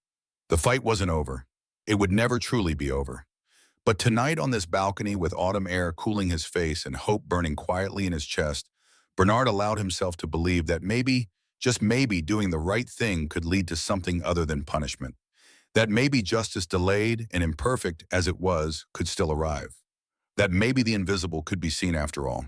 The fight wasn't over. It would never truly be over. But tonight on this balcony, with autumn air cooling his face and hope burning quietly in his chest, Bernard allowed himself to believe that maybe, just maybe, doing the right thing could lead to something other than punishment. That maybe justice, delayed and imperfect as it was, could still arrive. That maybe the invisible could be seen after all.